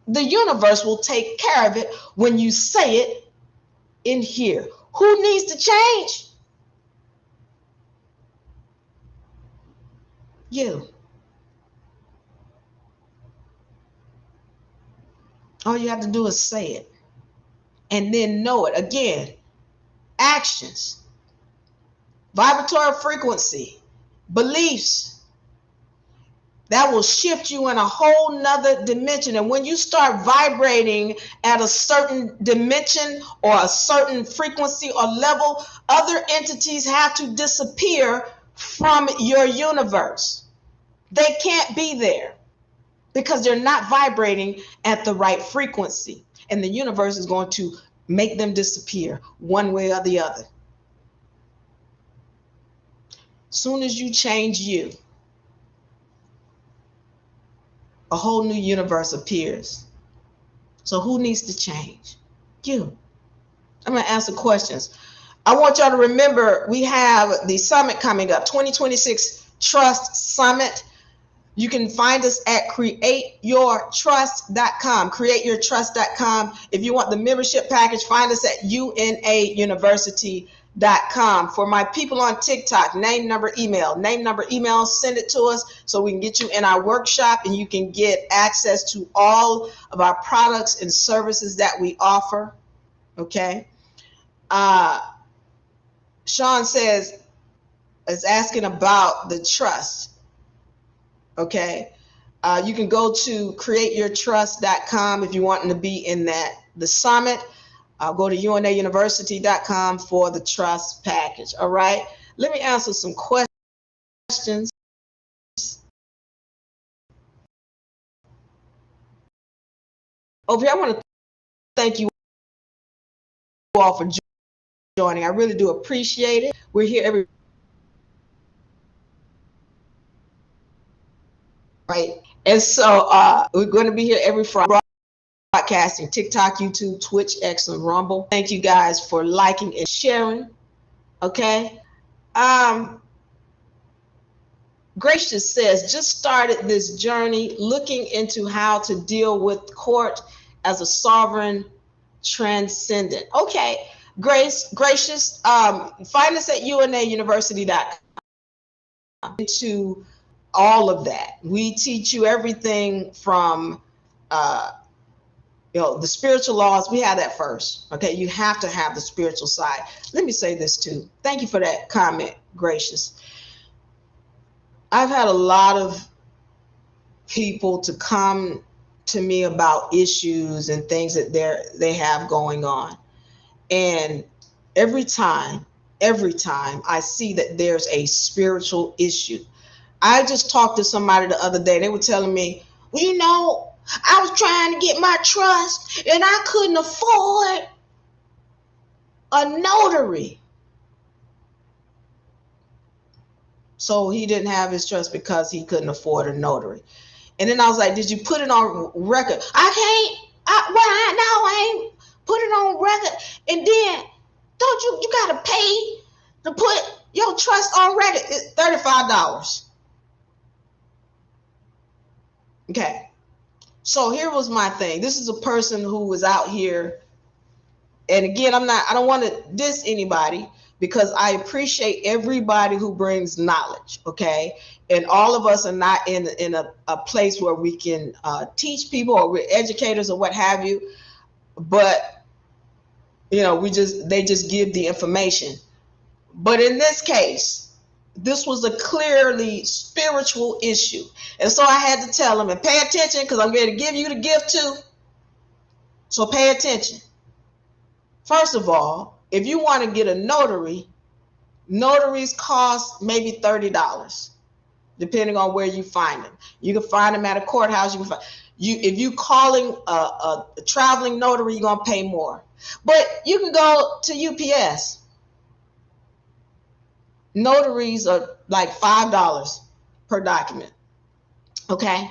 The universe will take care of it when you say it in here. Who needs to change? You. All you have to do is say it. And then know it. Again, actions, vibratory frequency, beliefs, that will shift you in a whole nother dimension. And when you start vibrating at a certain dimension or a certain frequency or level, other entities have to disappear from your universe. They can't be there because they're not vibrating at the right frequency. And the universe is going to make them disappear one way or the other. Soon as you change you, a whole new universe appears. So who needs to change? You. I'm going to answer questions. I want y'all to remember we have the summit coming up, 2026 Trust Summit. You can find us at createyourtrust.com, createyourtrust.com. If you want the membership package, find us at unauniversity.com. For my people on TikTok, name, number, email, send it to us so we can get you in our workshop and you can get access to all of our products and services that we offer. Okay. Sean is asking about the trust. Okay. You can go to createyourtrust.com if you want to be in the summit. I'll go to unauniversity.com for the trust package. All right. Let me answer some questions. Over here, I want to thank you all for joining. I really do appreciate it. We're here every right. And so we're going to be here every Friday. Broadcasting TikTok, YouTube, Twitch, X, and Rumble. Thank you guys for liking and sharing. Okay. Gracious says, just started this journey looking into how to deal with court as a sovereign transcendent. Okay. Gracious, find us at unauniversity.com into all of that. We teach you everything from the spiritual laws. We have that first. Okay, you have to have the spiritual side. Let me say this too. Thank you for that comment, Gracious. I've had a lot of people to come to me about issues and things that they have going on. And every time I see that there's a spiritual issue. I just talked to somebody the other day. They were telling me, well, I was trying to get my trust and I couldn't afford a notary. So he didn't have his trust because he couldn't afford a notary. And then I was like, did you put it on record? I can't. I ain't put it on record. And then don't you got to pay to put your trust on record? It's $35. Okay. So here was my thing. This is a person who was out here. And again, I don't want to diss anybody because I appreciate everybody who brings knowledge. Okay. And all of us are not in a place where we can teach people or we're educators or what have you. But, they just give the information. But in this case, This was a clearly spiritual issue. And so I had to tell him, and pay attention, because I'm going to give you the gift too. So pay attention. First of all, if you want to get a notary, notaries cost maybe $30, depending on where you find them. You can find them at a courthouse. If you calling a traveling notary, you're gonna pay more. But you can go to UPS. Notaries are like $5 per document. Okay.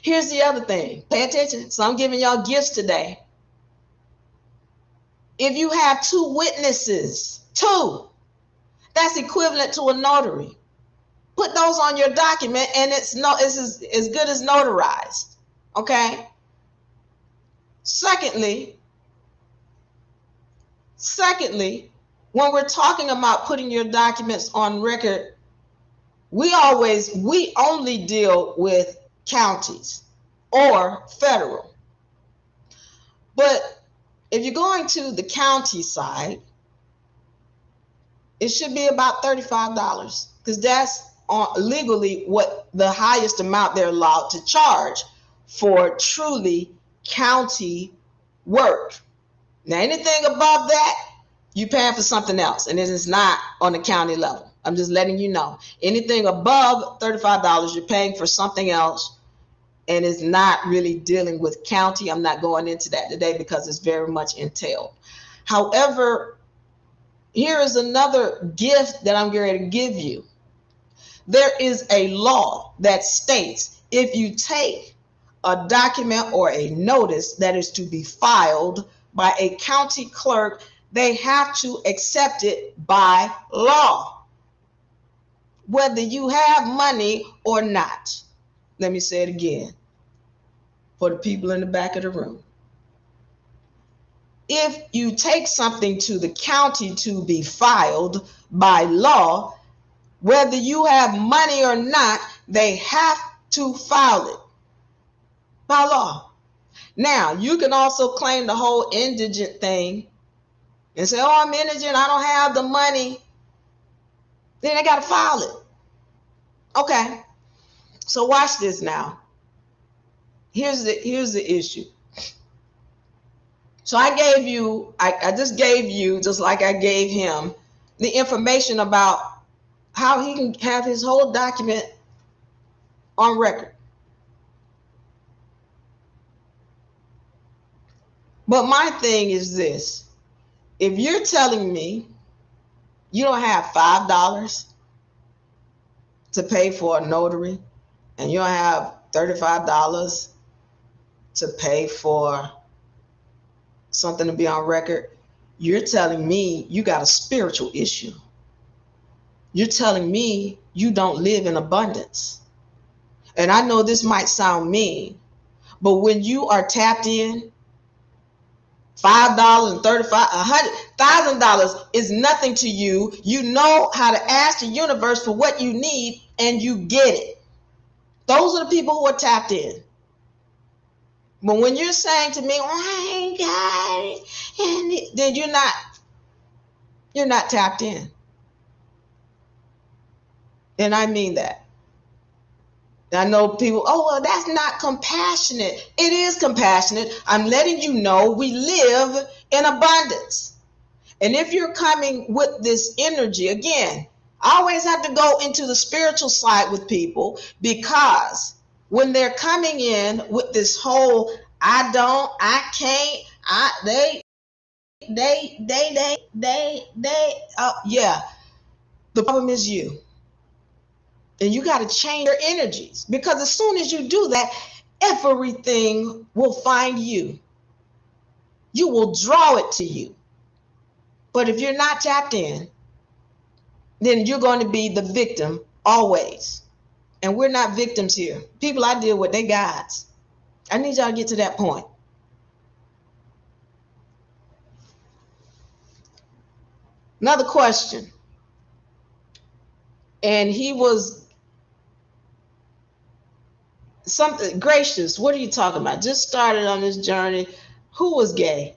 Here's the other thing. Pay attention. So I'm giving y'all gifts today. If you have 2 witnesses, 2, that's equivalent to a notary. Put those on your document, and it's as good as notarized. Okay. Secondly, when we're talking about putting your documents on record, we only deal with counties or federal. But if you're going to the county side, it should be about $35, because that's legally what the highest amount they're allowed to charge for truly county work. Now, anything above that, you're paying for something else, and it is not on the county level. I'm just letting you know. Anything above $35, you're paying for something else, and it's not really dealing with county. I'm not going into that today because it's very much entailed. However, here is another gift that I'm going to give you. There is a law that states if you take a document or a notice that is to be filed by a county clerk, they have to accept it by law, whether you have money or not. Let me say it again for the people in the back of the room. If you take something to the county to be filed by law, whether you have money or not, they have to file it by law. Now, you can also claim the whole indigent thing and say, oh, I'm indigent, I don't have the money. Then they got to file it. Okay, so watch this now. Here's the issue. So I just gave you, just like I gave him, the information about how he can have his whole document on record. But my thing is this. If you're telling me you don't have $5 to pay for a notary, and you don't have $35 to pay for something to be on record, you're telling me you got a spiritual issue. You're telling me you don't live in abundance. And I know this might sound mean, but when you are tapped in, $5 and $35, $100,000 is nothing to you. You know how to ask the universe for what you need, and you get it. Those are the people who are tapped in. But when you're saying to me, oh, I ain't got it, then you're not tapped in. And I mean that. I know people, oh, well, that's not compassionate. It is compassionate. I'm letting you know we live in abundance. And if you're coming with this energy, again, I always have to go into the spiritual side with people, because when they're coming in with this whole, I don't, I can't, yeah, the problem is you. And you got to change your energies, because as soon as you do that, everything will find you. You will draw it to you. But if you're not tapped in, then you're going to be the victim always. And we're not victims here. People I deal with, they gods. I need y'all to get to that point. Another question. And he was something gracious. What are you talking about? Just started on this journey. Who was gay?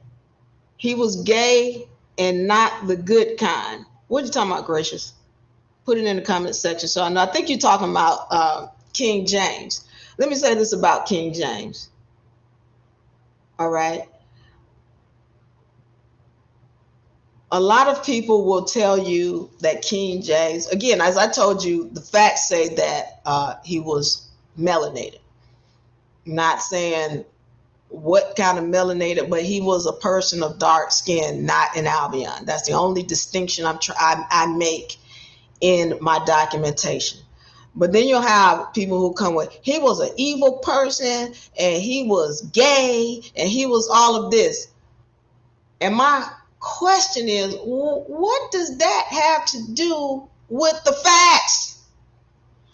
He was gay and not the good kind. What are you talking about, gracious? Put it in the comment section. So I think you're talking about King James. Let me say this about King James. All right. A lot of people will tell you that King James, again, as I told you, the facts say that he was melanated. Not saying what kind of melanated, but he was a person of dark skin, not an Albion. That's the only distinction I make in my documentation. But then you'll have people who come with, he was an evil person and he was gay and he was all of this. And my question is, what does that have to do with the facts?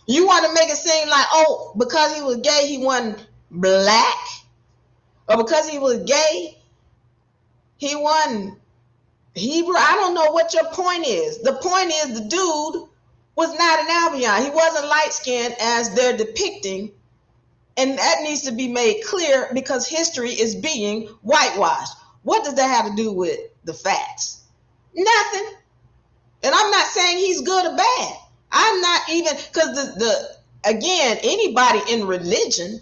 You want to make it seem like, oh, because he was gay, he wasn't black? Or because he was gay, he wasn't Hebrew? I don't know what your point is. The point is the dude was not an Albion. He wasn't light-skinned as they're depicting. And that needs to be made clear because history is being whitewashed. What does that have to do with the facts? Nothing. And I'm not saying he's good or bad. I'm not even, because again, anybody in religion,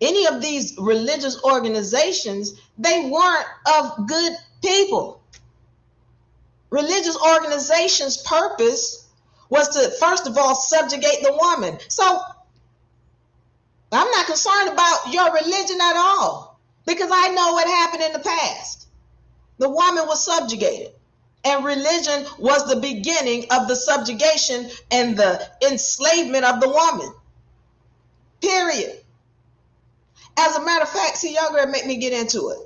any of these religious organizations, they weren't of good people. Religious organizations' purpose was to, first of all, subjugate the woman. So I'm not concerned about your religion at all because I know what happened in the past. The woman was subjugated, and religion was the beginning of the subjugation and the enslavement of the woman. Period. As a matter of fact, see, y'all gonna make me get into it.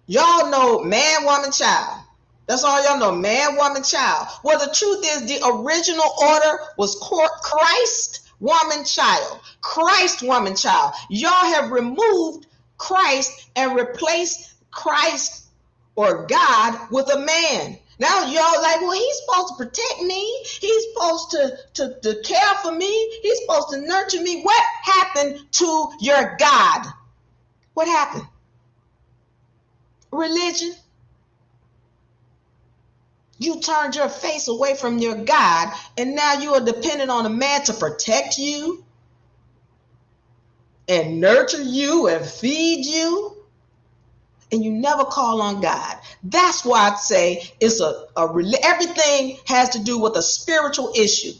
Y'all know man, woman, child. That's all y'all know, man, woman, child. Well, the truth is the original order was Christ, woman, child. Christ, woman, child. Y'all have removed Christ and replaced Christ or God with a man. Now y'all like, well, he's supposed to protect me. He's supposed to care for me. He's supposed to nurture me. What happened to your God? What happened? Religion. You turned your face away from your God, and now you are dependent on a man to protect you and nurture you and feed you, and you never call on God. That's why I'd say it's everything has to do with a spiritual issue.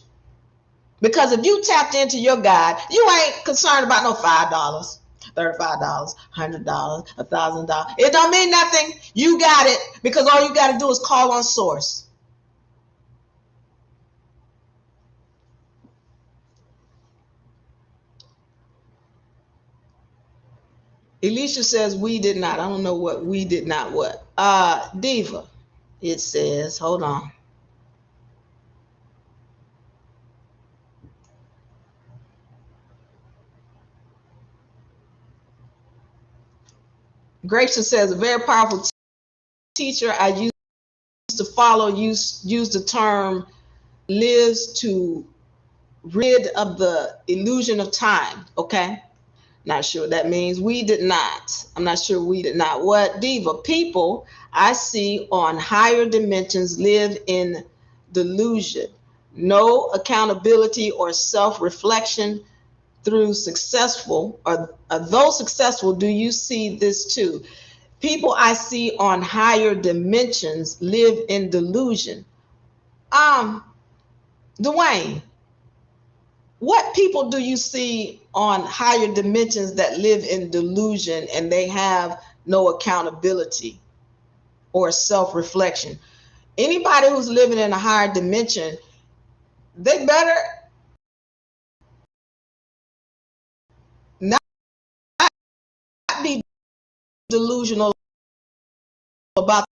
Because if you tapped into your God, you ain't concerned about no $5, $35, $100, $1,000. It don't mean nothing. You got it because all you got to do is call on source. Elisha says we did not. I don't know what we did not what. Diva, it says, hold on. Grayson says, a very powerful teacher I used to follow used the term lives to rid of the illusion of time. Okay. Not sure what that means. We did not. I'm not sure we did not. What? Diva, people I see on higher dimensions live in delusion. No accountability or self-reflection through successful, or though successful, do you see this too? People I see on higher dimensions live in delusion. Dwayne, what people do you see on higher dimensions that live in delusion and they have no accountability or self-reflection? Anybody who's living in a higher dimension, they better not be delusional about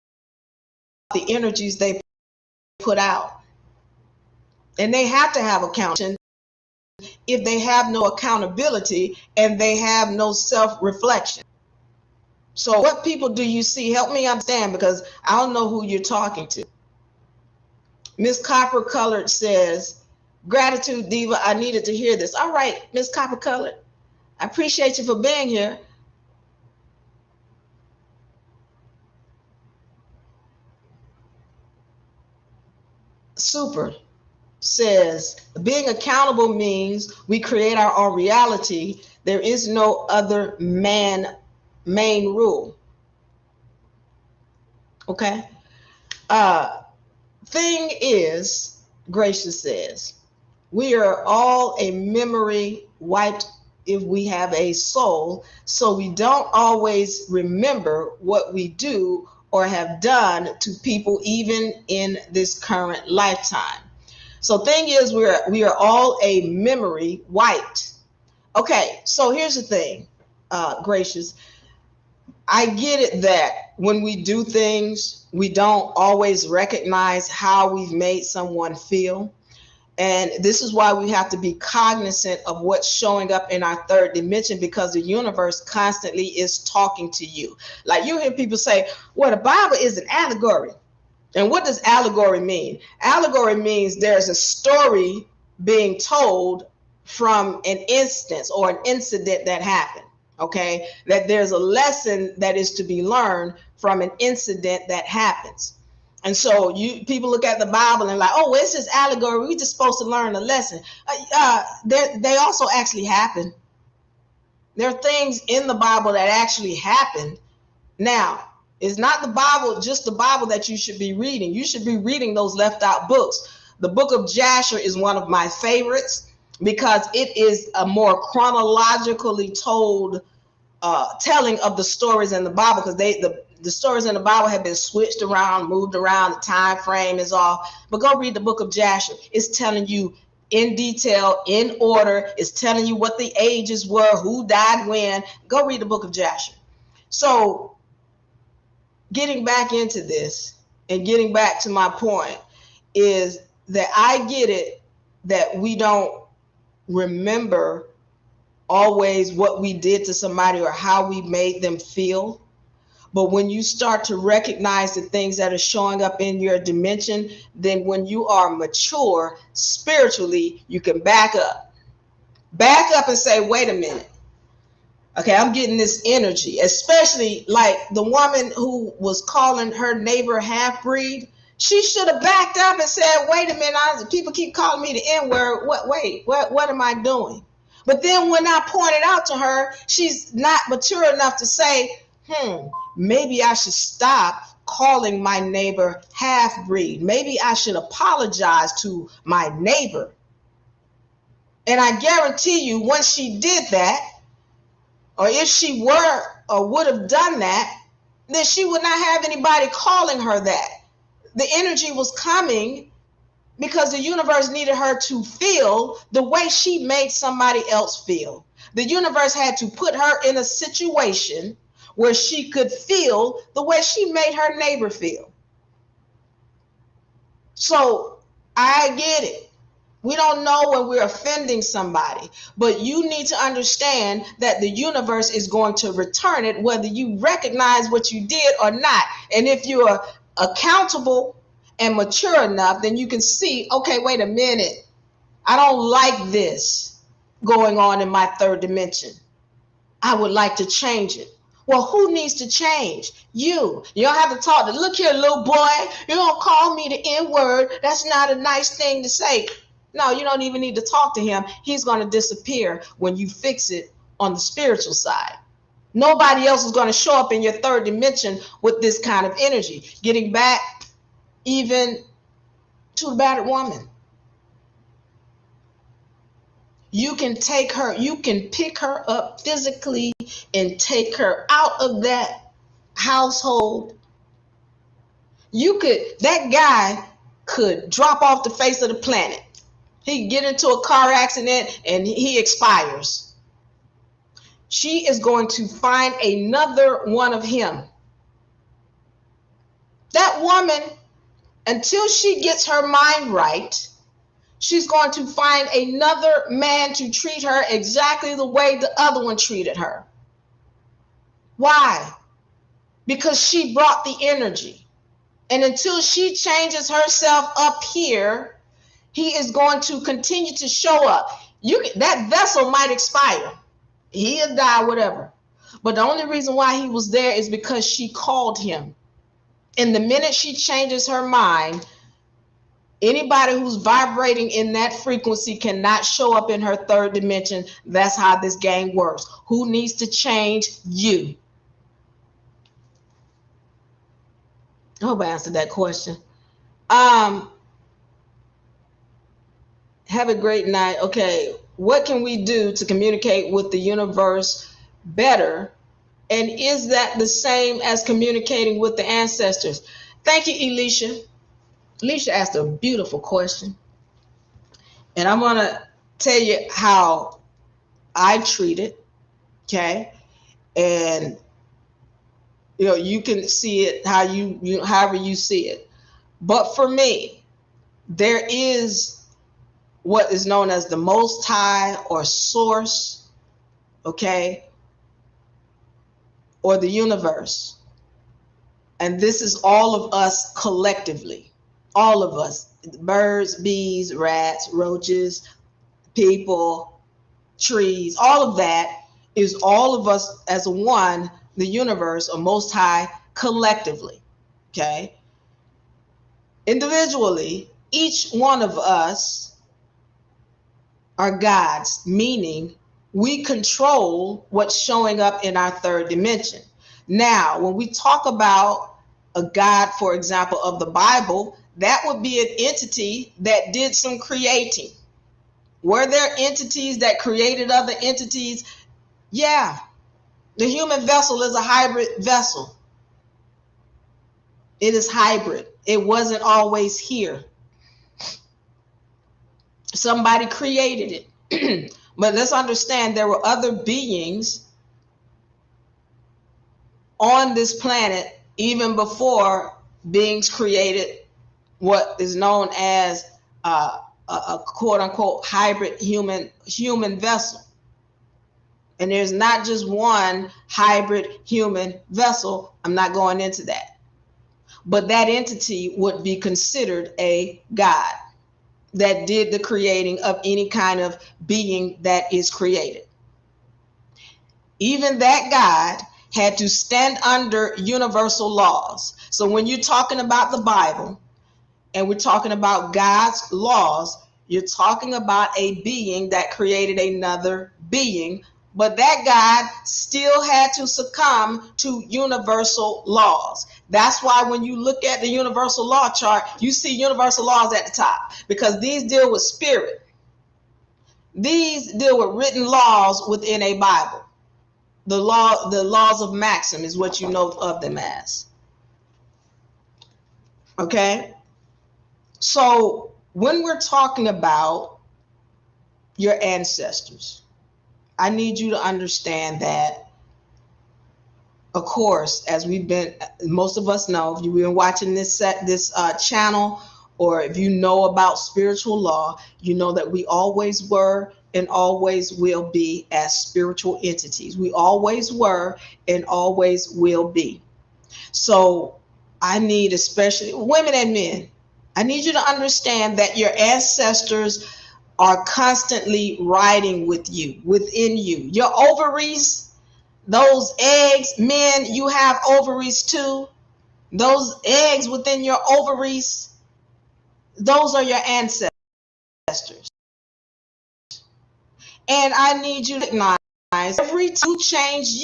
the energies they put out. And they have to have accountability. If they have no accountability and they have no self-reflection. So what people do you see? Help me understand, because I don't know who you're talking to. Miss Copper Colored says, gratitude, Diva. I needed to hear this. All right, Miss Copper Colored. I appreciate you for being here. Super says, being accountable means we create our own reality. There is no other main rule. Okay. Thing is, Gracious says, we are all a memory wiped if we have a soul, so we don't always remember what we do or have done to people even in this current lifetime. So thing is, we are all a memory wiped. Okay, so here's the thing, Gracious. I get it that when we do things, we don't always recognize how we've made someone feel. And this is why we have to be cognizant of what's showing up in our third dimension, because the universe constantly is talking to you. Like you hear people say, well, the Bible is an allegory. And what does allegory mean? Allegory means there's a story being told from an instance or an incident that happened. Okay, that there's a lesson that is to be learned from an incident that happens. And so people look at the Bible and like, oh, well, it's just allegory. We're just supposed to learn a lesson. They also actually happen. There are things in the Bible that actually happen. Now, it's not the Bible, just the Bible that you should be reading. You should be reading those left out books. The book of Jasher is one of my favorites because it is a more chronologically told telling of the stories in the Bible, because the stories in the Bible have been switched around, moved around, the time frame is off. But go read the book of Jasher. It's telling you in detail, in order. It's telling you what the ages were, who died when. Go read the book of Jasher. So getting back into this and getting back to my point is that I get it that we don't remember always what we did to somebody or how we made them feel. But when you start to recognize the things that are showing up in your dimension, then when you are mature spiritually, you can back up and say, wait a minute. Okay, I'm getting this energy, especially like the woman who was calling her neighbor half-breed. She should have backed up and said, wait a minute, people keep calling me the N-word. What am I doing? But then when I pointed out to her, she's not mature enough to say, maybe I should stop calling my neighbor half-breed. Maybe I should apologize to my neighbor. And I guarantee you, once she did that, or if she were or would have done that, then she would not have anybody calling her that. The energy was coming because the universe needed her to feel the way she made somebody else feel. The universe had to put her in a situation where she could feel the way she made her neighbor feel. So I get it. We don't know when we're offending somebody, but you need to understand that the universe is going to return it whether you recognize what you did or not. And if you're accountable and mature enough, then you can see, okay, wait a minute. I don't like this going on in my third dimension. I would like to change it. Well, who needs to change? You. You don't have to talk to, look here, little boy, you don't call me the N-word. That's not a nice thing to say. No, you don't even need to talk to him. He's going to disappear when you fix it on the spiritual side. Nobody else is going to show up in your third dimension with this kind of energy. Getting back even to the battered woman. You can take her, you can pick her up physically and take her out of that household. That guy could drop off the face of the planet. He get into a car accident and he expires. She is going to find another one of him. That woman, until she gets her mind right, she's going to find another man to treat her exactly the way the other one treated her. Why? Because she brought the energy. And until she changes herself up here, he is going to continue to show up. That vessel might expire. He'll die, whatever. But the only reason why he was there is because she called him. And the minute she changes her mind, Anybody who's vibrating in that frequency cannot show up in her third dimension. That's how this game works. Who needs to change? You. I hope I answered that question. Have a great night. Okay, what can we do to communicate with the universe better? And is that the same as communicating with the ancestors? Thank you, Elisha. Elisha asked a beautiful question. And I'm going to tell you how I treat it, okay? And you can see it how however you see it. But for me, there is what is known as the Most High or Source, okay? Or the universe. And this is all of us collectively. All of us. Birds, bees, rats, roaches, people, trees, all of that is all of us as one, the universe or Most High collectively, okay? Individually, each one of us are gods, meaning we control what's showing up in our third dimension. Now, when we talk about a God, for example, of the Bible, that would be an entity that did some creating. Were there entities that created other entities? Yeah. The human vessel is a hybrid vessel. It is hybrid. It wasn't always here. Somebody created it. But let's understand there were other beings on this planet even before beings created what is known as a quote unquote hybrid human vessel. And there's not just one hybrid human vessel. I'm not going into that. But that entity would be considered a God that did the creating of any kind of being that is created. Even that God had to stand under universal laws. So when you're talking about the Bible and we're talking about God's laws, you're talking about a being that created another being, but that God still had to succumb to universal laws. That's why when you look at the universal law chart, you see universal laws at the top, because these deal with spirit. These deal with written laws within a Bible. The laws of Maxim is what you know of them as. Okay? So when we're talking about your ancestors, I need you to understand that, of course, as most of us know, if you've been watching this channel, or if you know about spiritual law, you know that we always were and always will be as spiritual entities. We always were and always will be. So I need, especially women and men, I need you to understand that your ancestors are constantly riding with you, within you. Your ovaries, those eggs, men, you have ovaries too. Those eggs within your ovaries, those are your ancestors. And I need you to recognize every time you change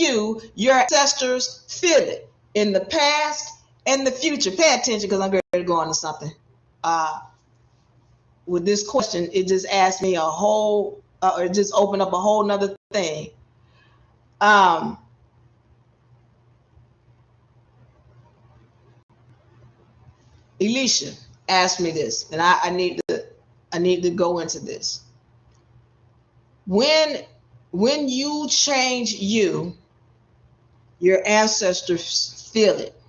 your ancestors feel it in the past and the future. Pay attention, because I'm ready to go on to something. With this question, it just asked me it just opened up a whole nother thing. Elisha asked me this, and I need to go into this. When you change your ancestors feel it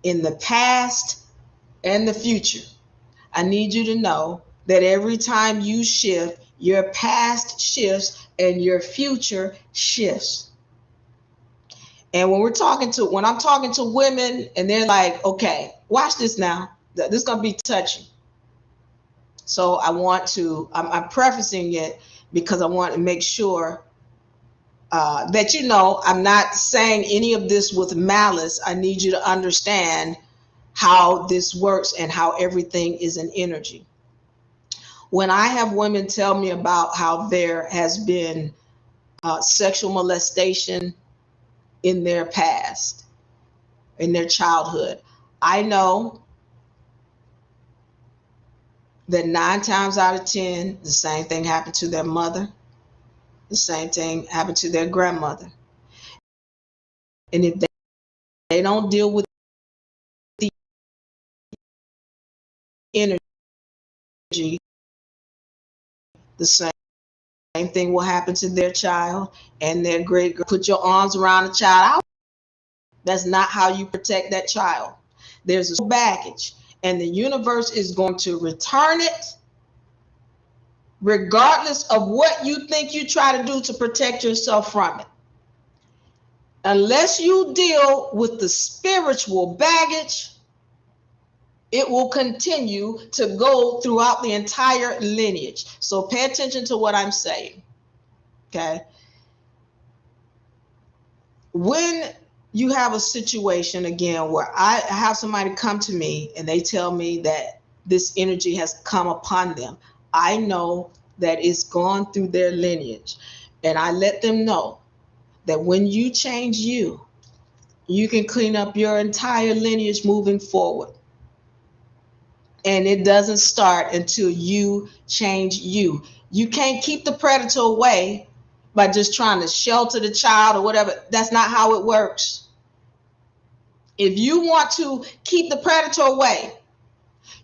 in the past and the future. I need you to know that every time you shift, your past shifts and your future shifts. And when I'm talking to women and they're like, okay, watch this now. This is going to be touchy. So I'm prefacing it because I want to make sure that I'm not saying any of this with malice. I need you to understand how this works and how everything is an energy. When I have women tell me about how there has been sexual molestation in their past, in their childhood, I know that 9 times out of 10, the same thing happened to their mother, the same thing happened to their grandmother. And if they don't deal with the energy, the same thing will happen to their child and their great. Put your arms around a child. That's not how you protect that child. There's a baggage, and the universe is going to return it regardless of what you think you try to do to protect yourself from it. Unless you deal with the spiritual baggage, it will continue to go throughout the entire lineage. So pay attention to what I'm saying. Okay? When you have a situation, again, where I have somebody come to me and they tell me that this energy has come upon them, I know that it's gone through their lineage. And I let them know that when you change you can clean up your entire lineage moving forward. And it doesn't start until you change you. You can't keep the predator away by just trying to shelter the child or whatever. That's not how it works. If you want to keep the predator away,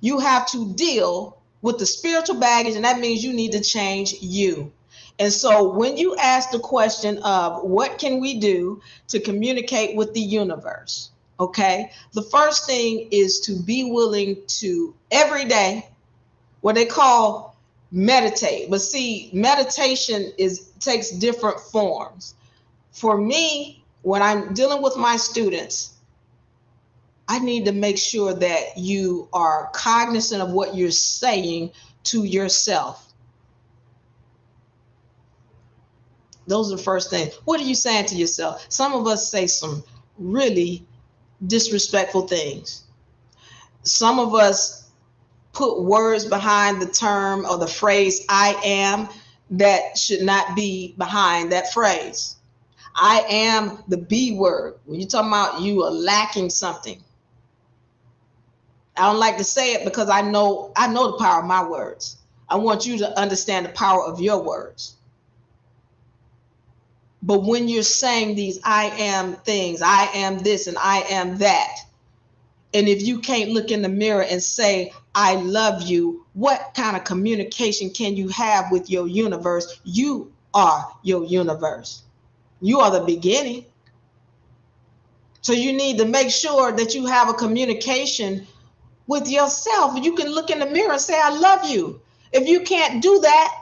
you have to deal with the spiritual baggage, and that means you need to change you. And so when you ask the question of what can we do to communicate with the universe, okay, the first thing is to be willing to every day, what they call meditate. But see, meditation takes different forms. For me, when I'm dealing with my students, I need to make sure that you are cognizant of what you're saying to yourself. Those are the first things. What are you saying to yourself? Some of us say some really disrespectful things. Some of us put words behind the term or the phrase I am that should not be behind that phrase. I am the B word. When you're talking about you are lacking something. I don't like to say it because I know the power of my words. I want you to understand the power of your words. But when you're saying these I am things, I am this and I am that, and if you can't look in the mirror and say, I love you, what kind of communication can you have with your universe? You are your universe. You are the beginning. So you need to make sure that you have a communication with yourself. You can look in the mirror and say, I love you. If you can't do that,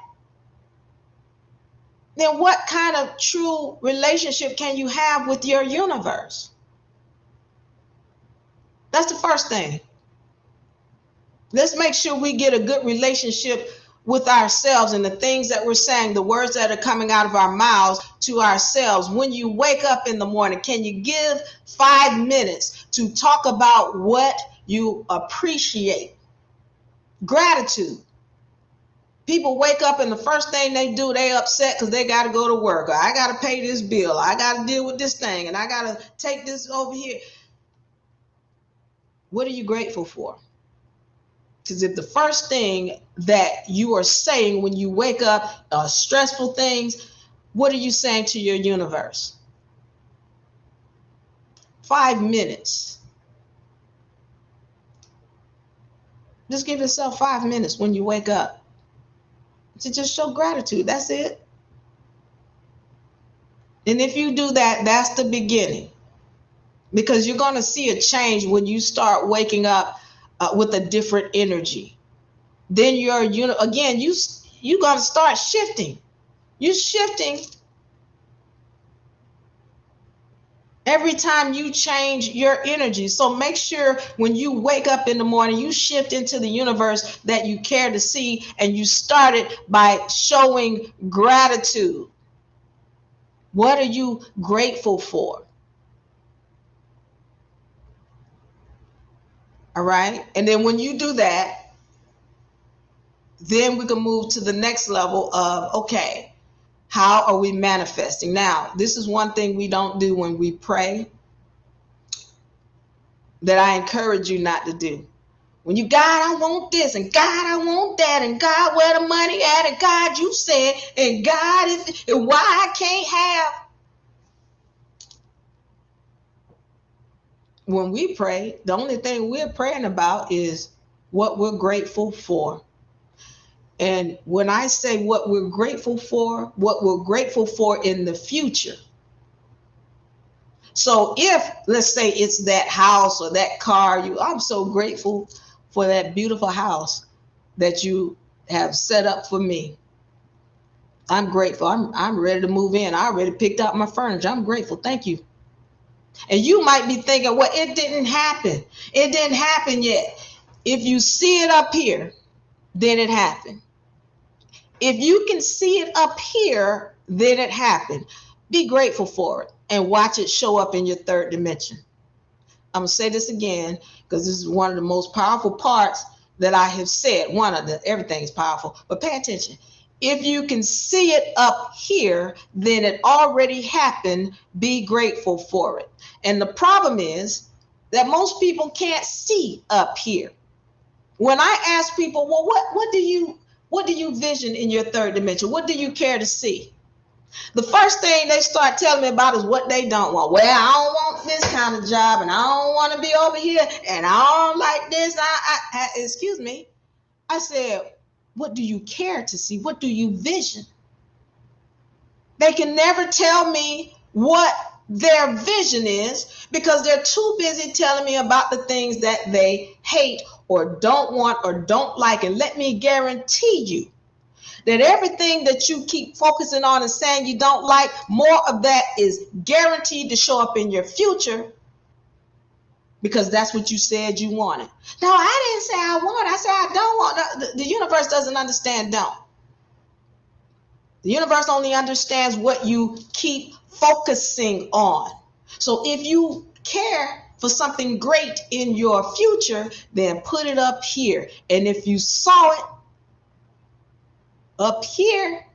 then what kind of true relationship can you have with your universe? That's the first thing. Let's make sure we get a good relationship with ourselves and the things that we're saying, the words that are coming out of our mouths to ourselves. When you wake up in the morning, can you give 5 minutes to talk about what you appreciate? Gratitude. People wake up and the first thing they do, they upset because they got to go to work. Or I got to pay this bill. I got to deal with this thing. And I got to take this over here. What are you grateful for? Because if the first thing that you are saying when you wake up are stressful things, what are you saying to your universe? 5 minutes. Just give yourself 5 minutes when you wake up to just show gratitude. That's it. And if you do that, that's the beginning. Because you're going to see a change when you start waking up with a different energy. Then you got to start shifting. You're shifting every time you change your energy. So make sure when you wake up in the morning, you shift into the universe that you care to see, and you start it by showing gratitude. What are you grateful for? All right. And then when you do that, then we can move to the next level of, okay, how are we manifesting? Now, this is one thing we don't do when we pray that I encourage you not to do. When you, God, I want this, and God, I want that, and God, where the money at, and God, you said, and God, and why I can't have. When we pray, the only thing we're praying about is what we're grateful for. And when I say what we're grateful for in the future. So if, let's say it's that house or that car, I'm so grateful for that beautiful house that you have set up for me. I'm grateful. I'm ready to move in. I already picked out my furniture. I'm grateful. Thank you. And you might be thinking, well, it didn't happen. It didn't happen yet. If you see it up here, then it happened. If you can see it up here, then it happened. Be grateful for it and watch it show up in your third dimension. I'm going to say this again because this is one of the most powerful parts that I have said. Everything is powerful, but pay attention. If you can see it up here, then it already happened. Be grateful for it. And the problem is that most people can't see up here. When I ask people, well, what do you vision in your third dimension? What do you care to see? The first thing they start telling me about is what they don't want. Well, I don't want this kind of job, and I don't want to be over here, and I don't like this. Excuse me. I said, what do you care to see? What do you vision? They can never tell me what their vision is because they're too busy telling me about the things that they hate or don't want or don't like. And let me guarantee you that everything that you keep focusing on and saying you don't like, more of that is guaranteed to show up in your future because that's what you said you wanted. No, I didn't say I want. I said I don't want. The universe doesn't understand don't. The universe only understands what you keep focusing on. So if you care for something great in your future, then put it up here. And if you saw it up here,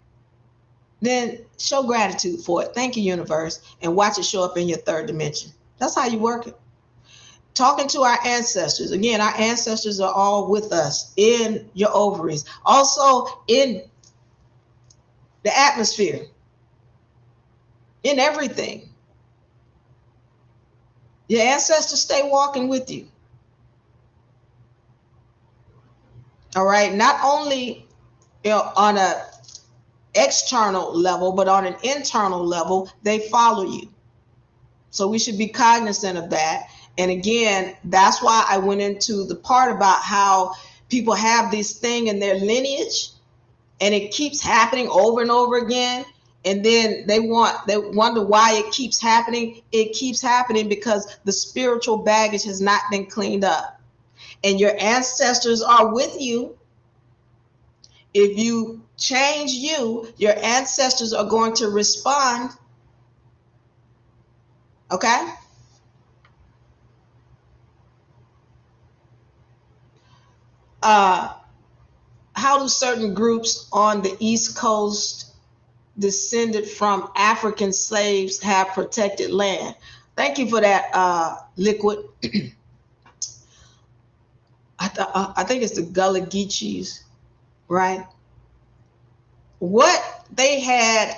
then show gratitude for it. Thank you, universe, and watch it show up in your third dimension. That's how you work it. Talking to our ancestors. Again, our ancestors are all with us in your ovaries. Also in the atmosphere. In everything. Your ancestors stay walking with you. All right. Not only on an external level, but on an internal level, they follow you. So we should be cognizant of that. And again, that's why I went into the part about how people have this thing in their lineage and it keeps happening over and over again. And then they wonder why it keeps happening. It keeps happening because the spiritual baggage has not been cleaned up. And your ancestors are with you. If you change you, your ancestors are going to respond. Okay? How do certain groups on the East Coast descended from African slaves have protected land? Thank you for that, Liquid. I think it's the Gullah Geechees, right? What they had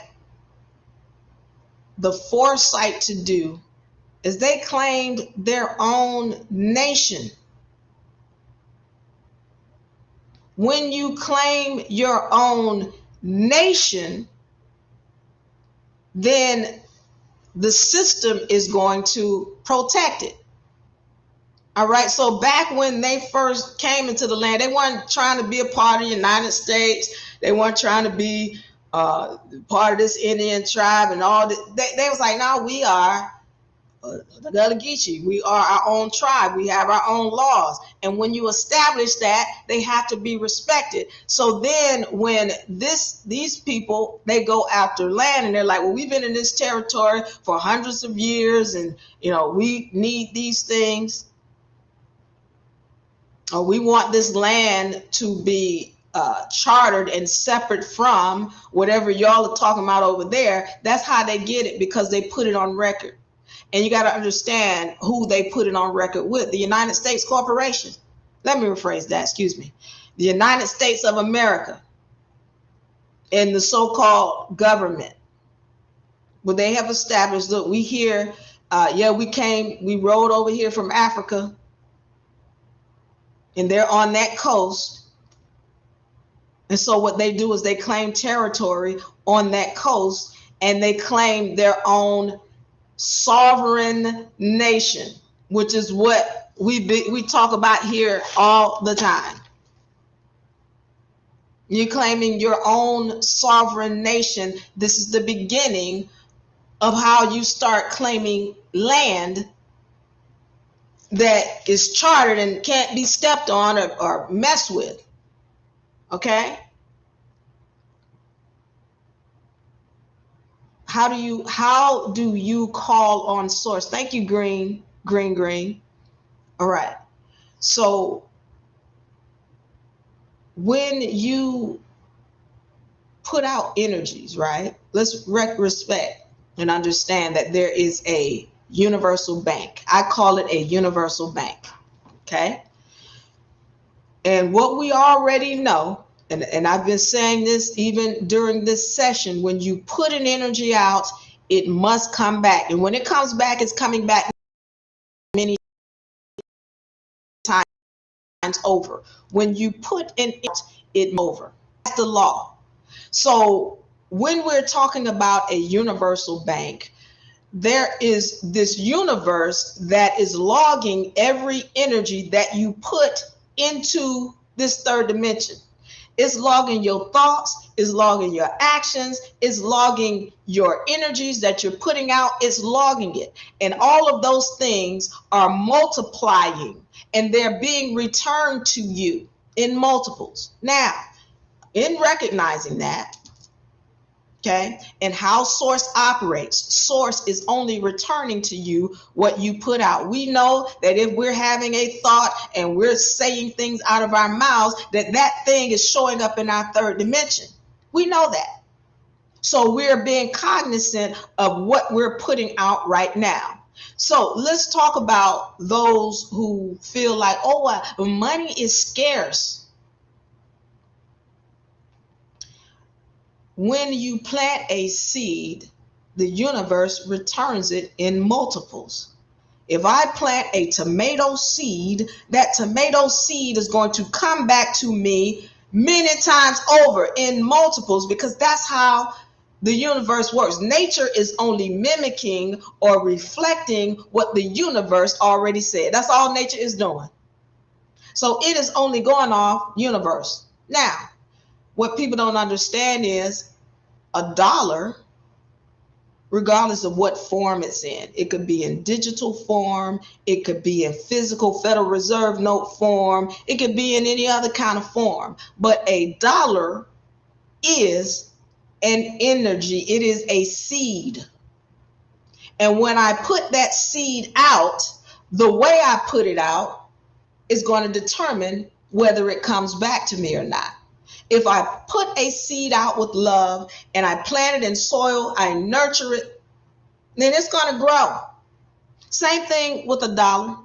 the foresight to do is they claimed their own nation. When you claim your own nation, then the system is going to protect it. All right. So back when they first came into the land, they weren't trying to be a part of the United States. They weren't trying to be part of this Indian tribe and all that. They was like, no, we are the Gullah Geechee. We are our own tribe. We have our own laws. And when you establish that, they have to be respected. So then when these people, they go after land and they're like, well, we've been in this territory for hundreds of years and, we need these things. Or we want this land to be chartered and separate from whatever y'all are talking about over there. That's how they get it, because they put it on record. And you got to understand who they put it on record with. The United States Corporation. Let me rephrase that, excuse me. The United States of America and the so-called government. But they have established, look, we here, we rode over here from Africa, and they're on that coast. And so what they do is they claim territory on that coast, and they claim their own sovereign nation, which is what we talk about here all the time. You're claiming your own sovereign nation. This is the beginning of how you start claiming land that is chartered and can't be stepped on or messed with. Okay? How do you call on source? Thank you, Green. All right. So when you put out energies, right? Let's respect and understand that there is a universal bank. I call it a universal bank. Okay? And what we already know, and I've been saying this even during this session, when you put an energy out, it must come back. And when it comes back, it's coming back many times over. When you put an it over. That's the law. So when we're talking about a universal bank, there is this universe that is logging every energy that you put into this third dimension. It's logging your thoughts, it's logging your actions, it's logging your energies that you're putting out, it's logging it. And all of those things are multiplying, and they're being returned to you in multiples. Now, in recognizing that, okay, and how source operates, source is only returning to you what you put out. We know that if we're having a thought and we're saying things out of our mouths, that thing is showing up in our third dimension. We know that. So we're being cognizant of what we're putting out right now. So let's talk about those who feel like, money is scarce. When you plant a seed, the universe returns it in multiples. If I plant a tomato seed, that tomato seed is going to come back to me many times over in multiples, because that's how the universe works. Nature is only mimicking or reflecting what the universe already said. That's all nature is doing. So it is only going off universe. Now, what people don't understand is a dollar, regardless of what form it's in, it could be in digital form, it could be in physical Federal Reserve note form, it could be in any other kind of form. But a dollar is an energy, it is a seed. And when I put that seed out, the way I put it out is going to determine whether it comes back to me or not. If I put a seed out with love and I plant it in soil, I nurture it, then it's going to grow. Same thing with a dollar.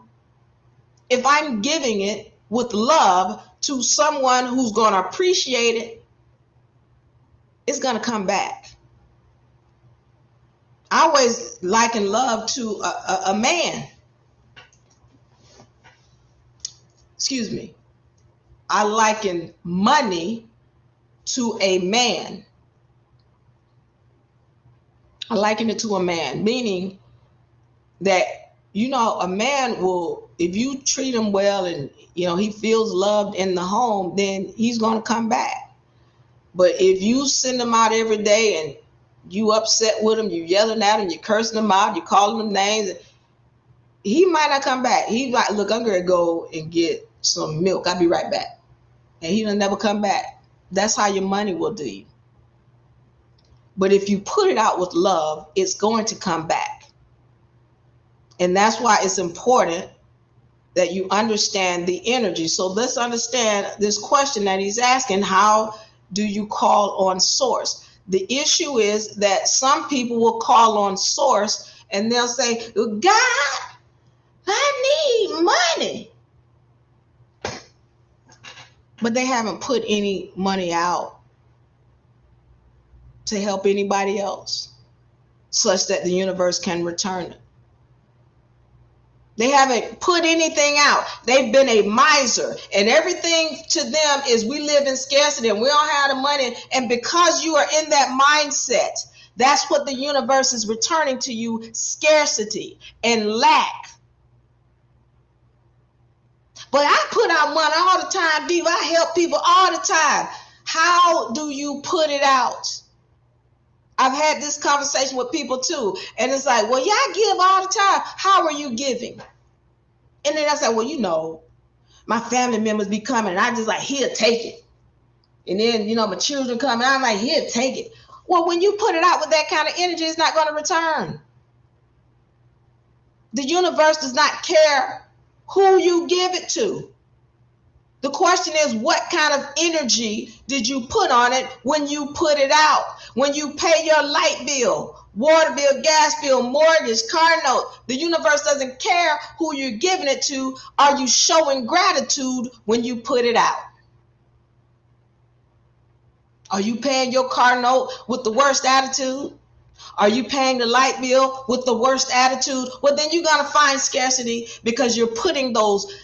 If I'm giving it with love to someone who's going to appreciate it, it's going to come back. I always liken love to a man. Excuse me. I liken money to a man. I liken it to a man, meaning that, a man will, if you treat him well and, he feels loved in the home, then he's going to come back. But if you send him out every day and you upset with him, you yelling at him, you cursing him out, you calling him names, he might not come back. He might, look, I'm going to go and get some milk. I'll be right back. And he'll never come back. That's how your money will do you. But if you put it out with love, it's going to come back. And that's why it's important that you understand the energy. So let's understand this question that he's asking: how do you call on source? The issue is that some people will call on source and they'll say, God, I need money. But they haven't put any money out to help anybody else such that the universe can return it. They haven't put anything out. They've been a miser, and everything to them is we live in scarcity and we don't have the money. And because you are in that mindset, that's what the universe is returning to you: scarcity and lack. But I put out money all the time, Diva. I help people all the time. How do you put it out? I've had this conversation with people too. And it's like, well, yeah, I give all the time. How are you giving? And then I said, well, you know, my family members be coming and I just like, here, take it. And then, you know, my children come and I'm like, here, take it. Well, when you put it out with that kind of energy, it's not going to return. The universe does not care who you give it to. The question is, what kind of energy did you put on it when you put it out? When you pay your light bill, water bill, gas bill, mortgage, car note, the universe doesn't care who you're giving it to. Are you showing gratitude when you put it out? Are you paying your car note with the worst attitude? Are you paying the light bill with the worst attitude? Well, then you're going to find scarcity because you're putting those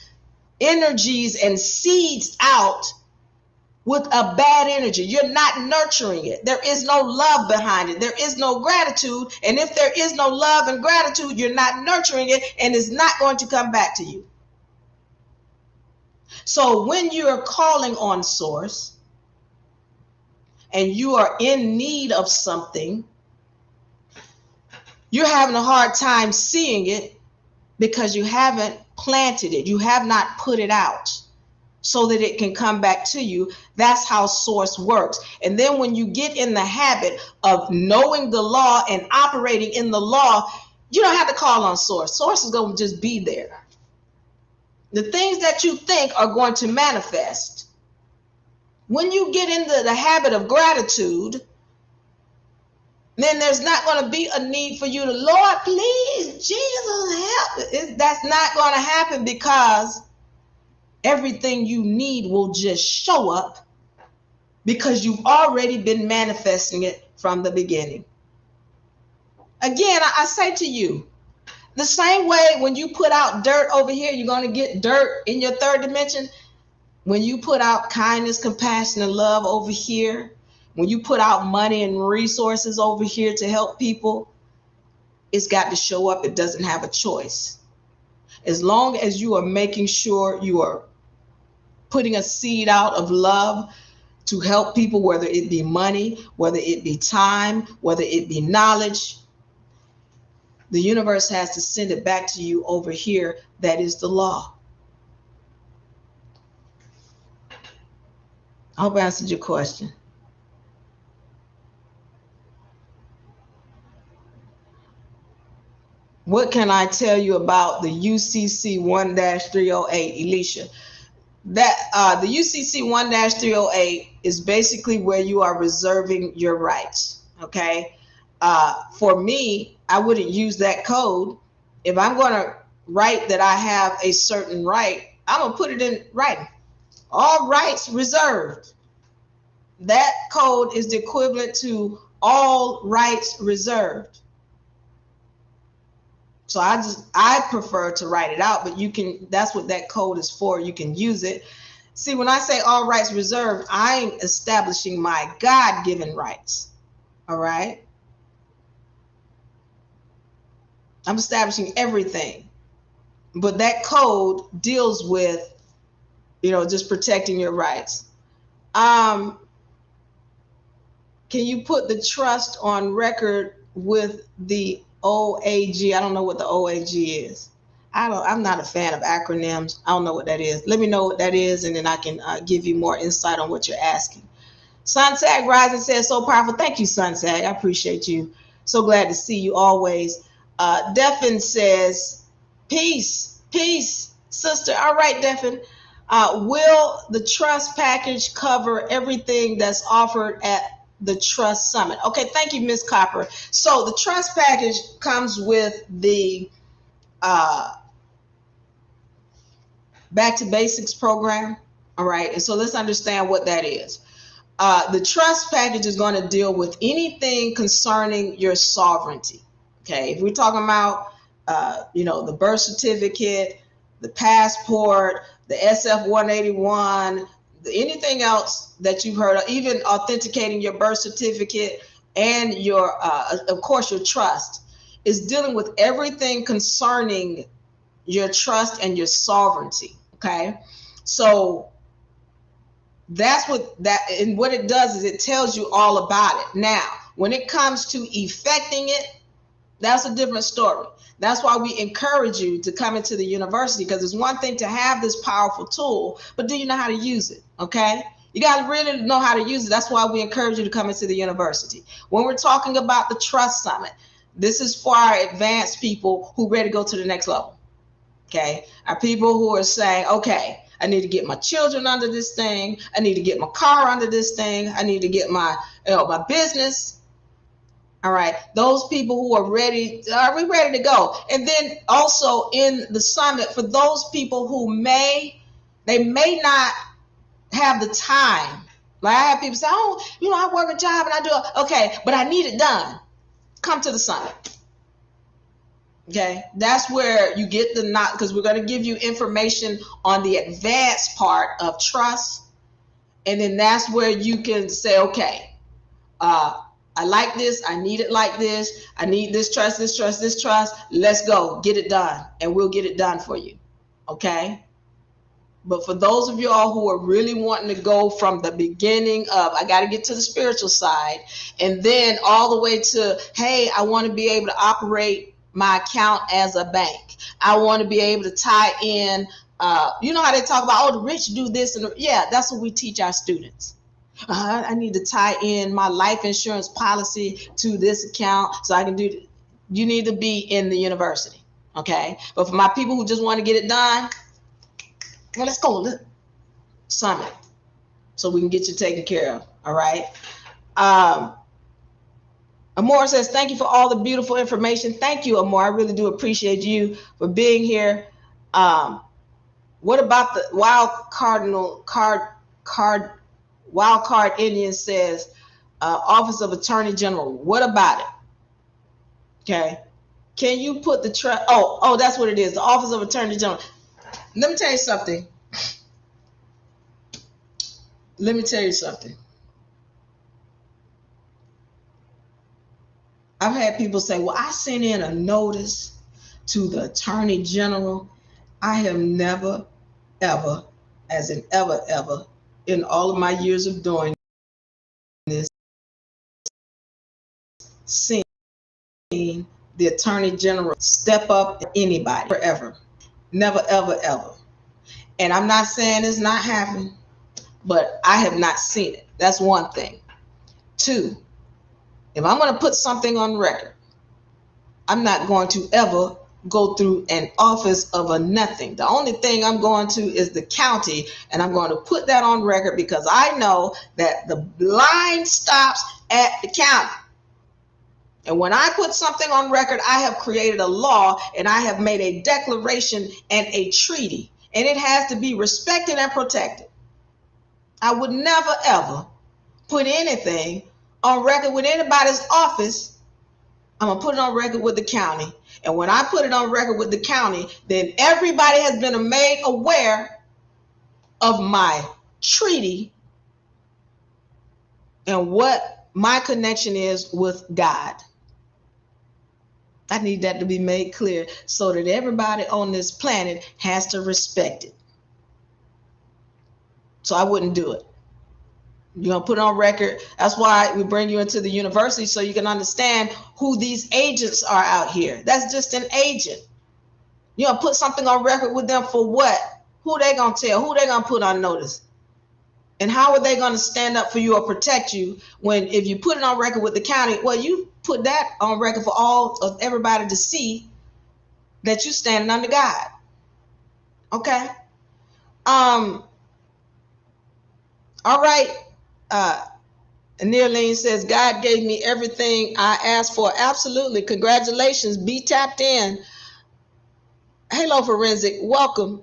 energies and seeds out with a bad energy. You're not nurturing it. There is no love behind it. There is no gratitude. And if there is no love and gratitude, you're not nurturing it, and it's not going to come back to you. So when you're calling on source and you are in need of something, you're having a hard time seeing it because you haven't planted it. You have not put it out so that it can come back to you. That's how source works. And then when you get in the habit of knowing the law and operating in the law, you don't have to call on source. Source is going to just be there. The things that you think are going to manifest. When you get into the habit of gratitude, then there's not going to be a need for you to, Lord, please, Jesus, help. That's not going to happen because everything you need will just show up because you've already been manifesting it from the beginning. Again, I say to you, the same way when you put out dirt over here, you're going to get dirt in your third dimension. When you put out kindness, compassion, and love over here, when you put out money and resources over here to help people, it's got to show up. It doesn't have a choice. As long as you are making sure you are putting a seed out of love to help people, whether it be money, whether it be time, whether it be knowledge, the universe has to send it back to you over here. That is the law. I hope I answered your question. What can I tell you about the UCC 1-308, Elisha? That the UCC 1-308 is basically where you are reserving your rights. Okay. For me, I wouldn't use that code. If I'm going to write that I have a certain right, I'm going to put it in writing. All rights reserved. That code is the equivalent to all rights reserved. So I prefer to write it out, but you can, that's what that code is for. You can use it. See, when I say all rights reserved, I'm establishing my God-given rights. All right. I'm establishing everything. But that code deals with, just protecting your rights. Can you put the trust on record with the OAG? I don't know what the OAG is. I'm not a fan of acronyms. I don't know what that is. Let me know what that is, and then I can give you more insight on what you're asking. Sunsag Rising says, so powerful. Thank you, Sunsag. I appreciate you. So glad to see you always. Defin says, peace, peace. Sister, all right, Devin. Will the trust package cover everything that's offered at the Trust Summit? Okay, thank you, Ms. Copper. So the trust package comes with the Back to Basics program. All right, and so let's understand what that is. The trust package is going to deal with anything concerning your sovereignty. Okay, if we're talking about, the birth certificate, the passport, the SF-181, anything else that you've heard of, even authenticating your birth certificate and your, of course, your trust, is dealing with everything concerning your trust and your sovereignty. Okay, so that's what it does is it tells you all about it. Now, when it comes to effecting it, that's a different story. That's why we encourage you to come into the university, because it's one thing to have this powerful tool, but do you know how to use it? Okay, you got to really know how to use it. That's why we encourage you to come into the university. When we're talking about the Trust Summit, this is for our advanced people who are ready to go to the next level. Okay, our people who are saying, okay, I need to get my children under this thing. I need to get my car under this thing. I need to get my business. All right, those people who are ready, are we ready to go? And then also in the summit, for those people who may not have the time. Like I have people say, oh, I work a job and I do it. Okay, but I need it done. Come to the summit. Okay, that's where you get the not, because we're going to give you information on the advanced part of trust, and then that's where you can say, okay, I like this, I need it like this, I need this trust, this trust, this trust. Let's go, get it done, and we'll get it done for you. Okay. But for those of y'all who are really wanting to go from the beginning of, I got to get to the spiritual side, and then all the way to, hey, I want to be able to operate my account as a bank. I want to be able to tie in, you know how they talk about, oh, the rich do this. And yeah, that's what we teach our students. I need to tie in my life insurance policy to this account so I can do it. You need to be in the university. Okay. But for my people who just want to get it done, well, let's go. Summit. So we can get you taken care of. All right. Amor says, thank you for all the beautiful information. Thank you, Amor. I really do appreciate you for being here. What about the wild card Indian says, Office of Attorney General? What about it? Okay. Can you put the trust? Oh, that's what it is. The Office of Attorney General. Let me tell you something. I've had people say, well, I sent in a notice to the Attorney General. I have never, ever, as in ever, ever, in all of my years of doing this, seen the Attorney General step up to anybody forever. Never, ever, ever. And I'm not saying it's not happening, but I have not seen it. That's one thing. Two, if I'm going to put something on record, I'm not going to ever go through an office of a nothing. The only thing I'm going to is the county, and I'm going to put that on record because I know that the line stops at the county. And when I put something on record, I have created a law and I have made a declaration and a treaty, and it has to be respected and protected. I would never, ever put anything on record with anybody's office. I'm going to put it on record with the county. And when I put it on record with the county, then everybody has been made aware of my treaty and what my connection is with God. I need that to be made clear so that everybody on this planet has to respect it. So I wouldn't do it. You're going to put it on record. That's why we bring you into the university so you can understand who these agents are out here. That's just an agent. You're going to put something on record with them for what? Who they going to tell? Who they going to put on notice? And how are they going to stand up for you or protect you when if you put it on record with the county, well, you put that on record for all of everybody to see that you're standing under God. Okay. All right. Nearline says, God gave me everything I asked for. Absolutely. Congratulations. Be tapped in. Hello, Forensic. Welcome.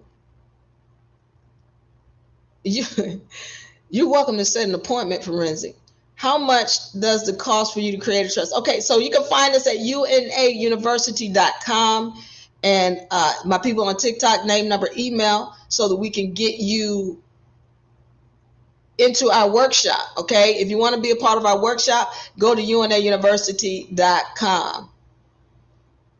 You're welcome to set an appointment, Forensic. How much does it cost for you to create a trust? Okay, so you can find us at unauniversity.com, and my people on TikTok, name, number, email, so that we can get you into our workshop. Okay, if you want to be a part of our workshop, go to unauniversity.com.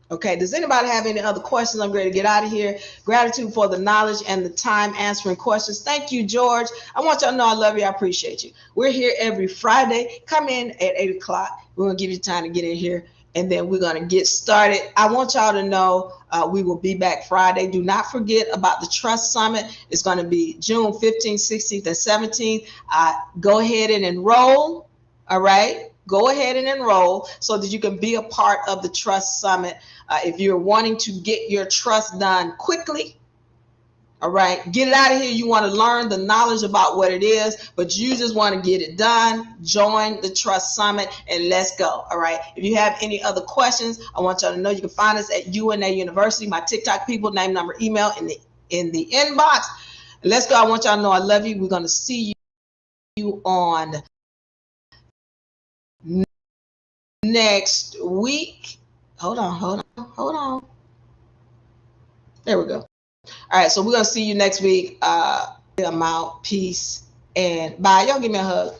Okay, does anybody have any other questions? I'm ready to get out of here. Gratitude for the knowledge and the time answering questions. Thank you, George. I want y'all to know I love you. I appreciate you. We're here every Friday. Come in at 8 o'clock. We're going to give you time to get in here, and then we're going to get started. I want y'all to know we will be back Friday. Do not forget about the Trust Summit. It's going to be June 15th, 16th, and 17th. Go ahead and enroll. All right. Go ahead and enroll so that you can be a part of the Trust Summit. If you're wanting to get your trust done quickly, all right, get it out of here. You want to learn the knowledge about what it is, but you just want to get it done. Join the Trust Summit and let's go. All right. If you have any other questions, I want y'all to know you can find us at UNA University. My TikTok people, name, number, email in the inbox. Let's go. I want y'all to know I love you. We're going to see you on next week. Hold on. There we go. All right, so we're gonna see you next week. I'm out. Peace and bye. Y'all give me a hug.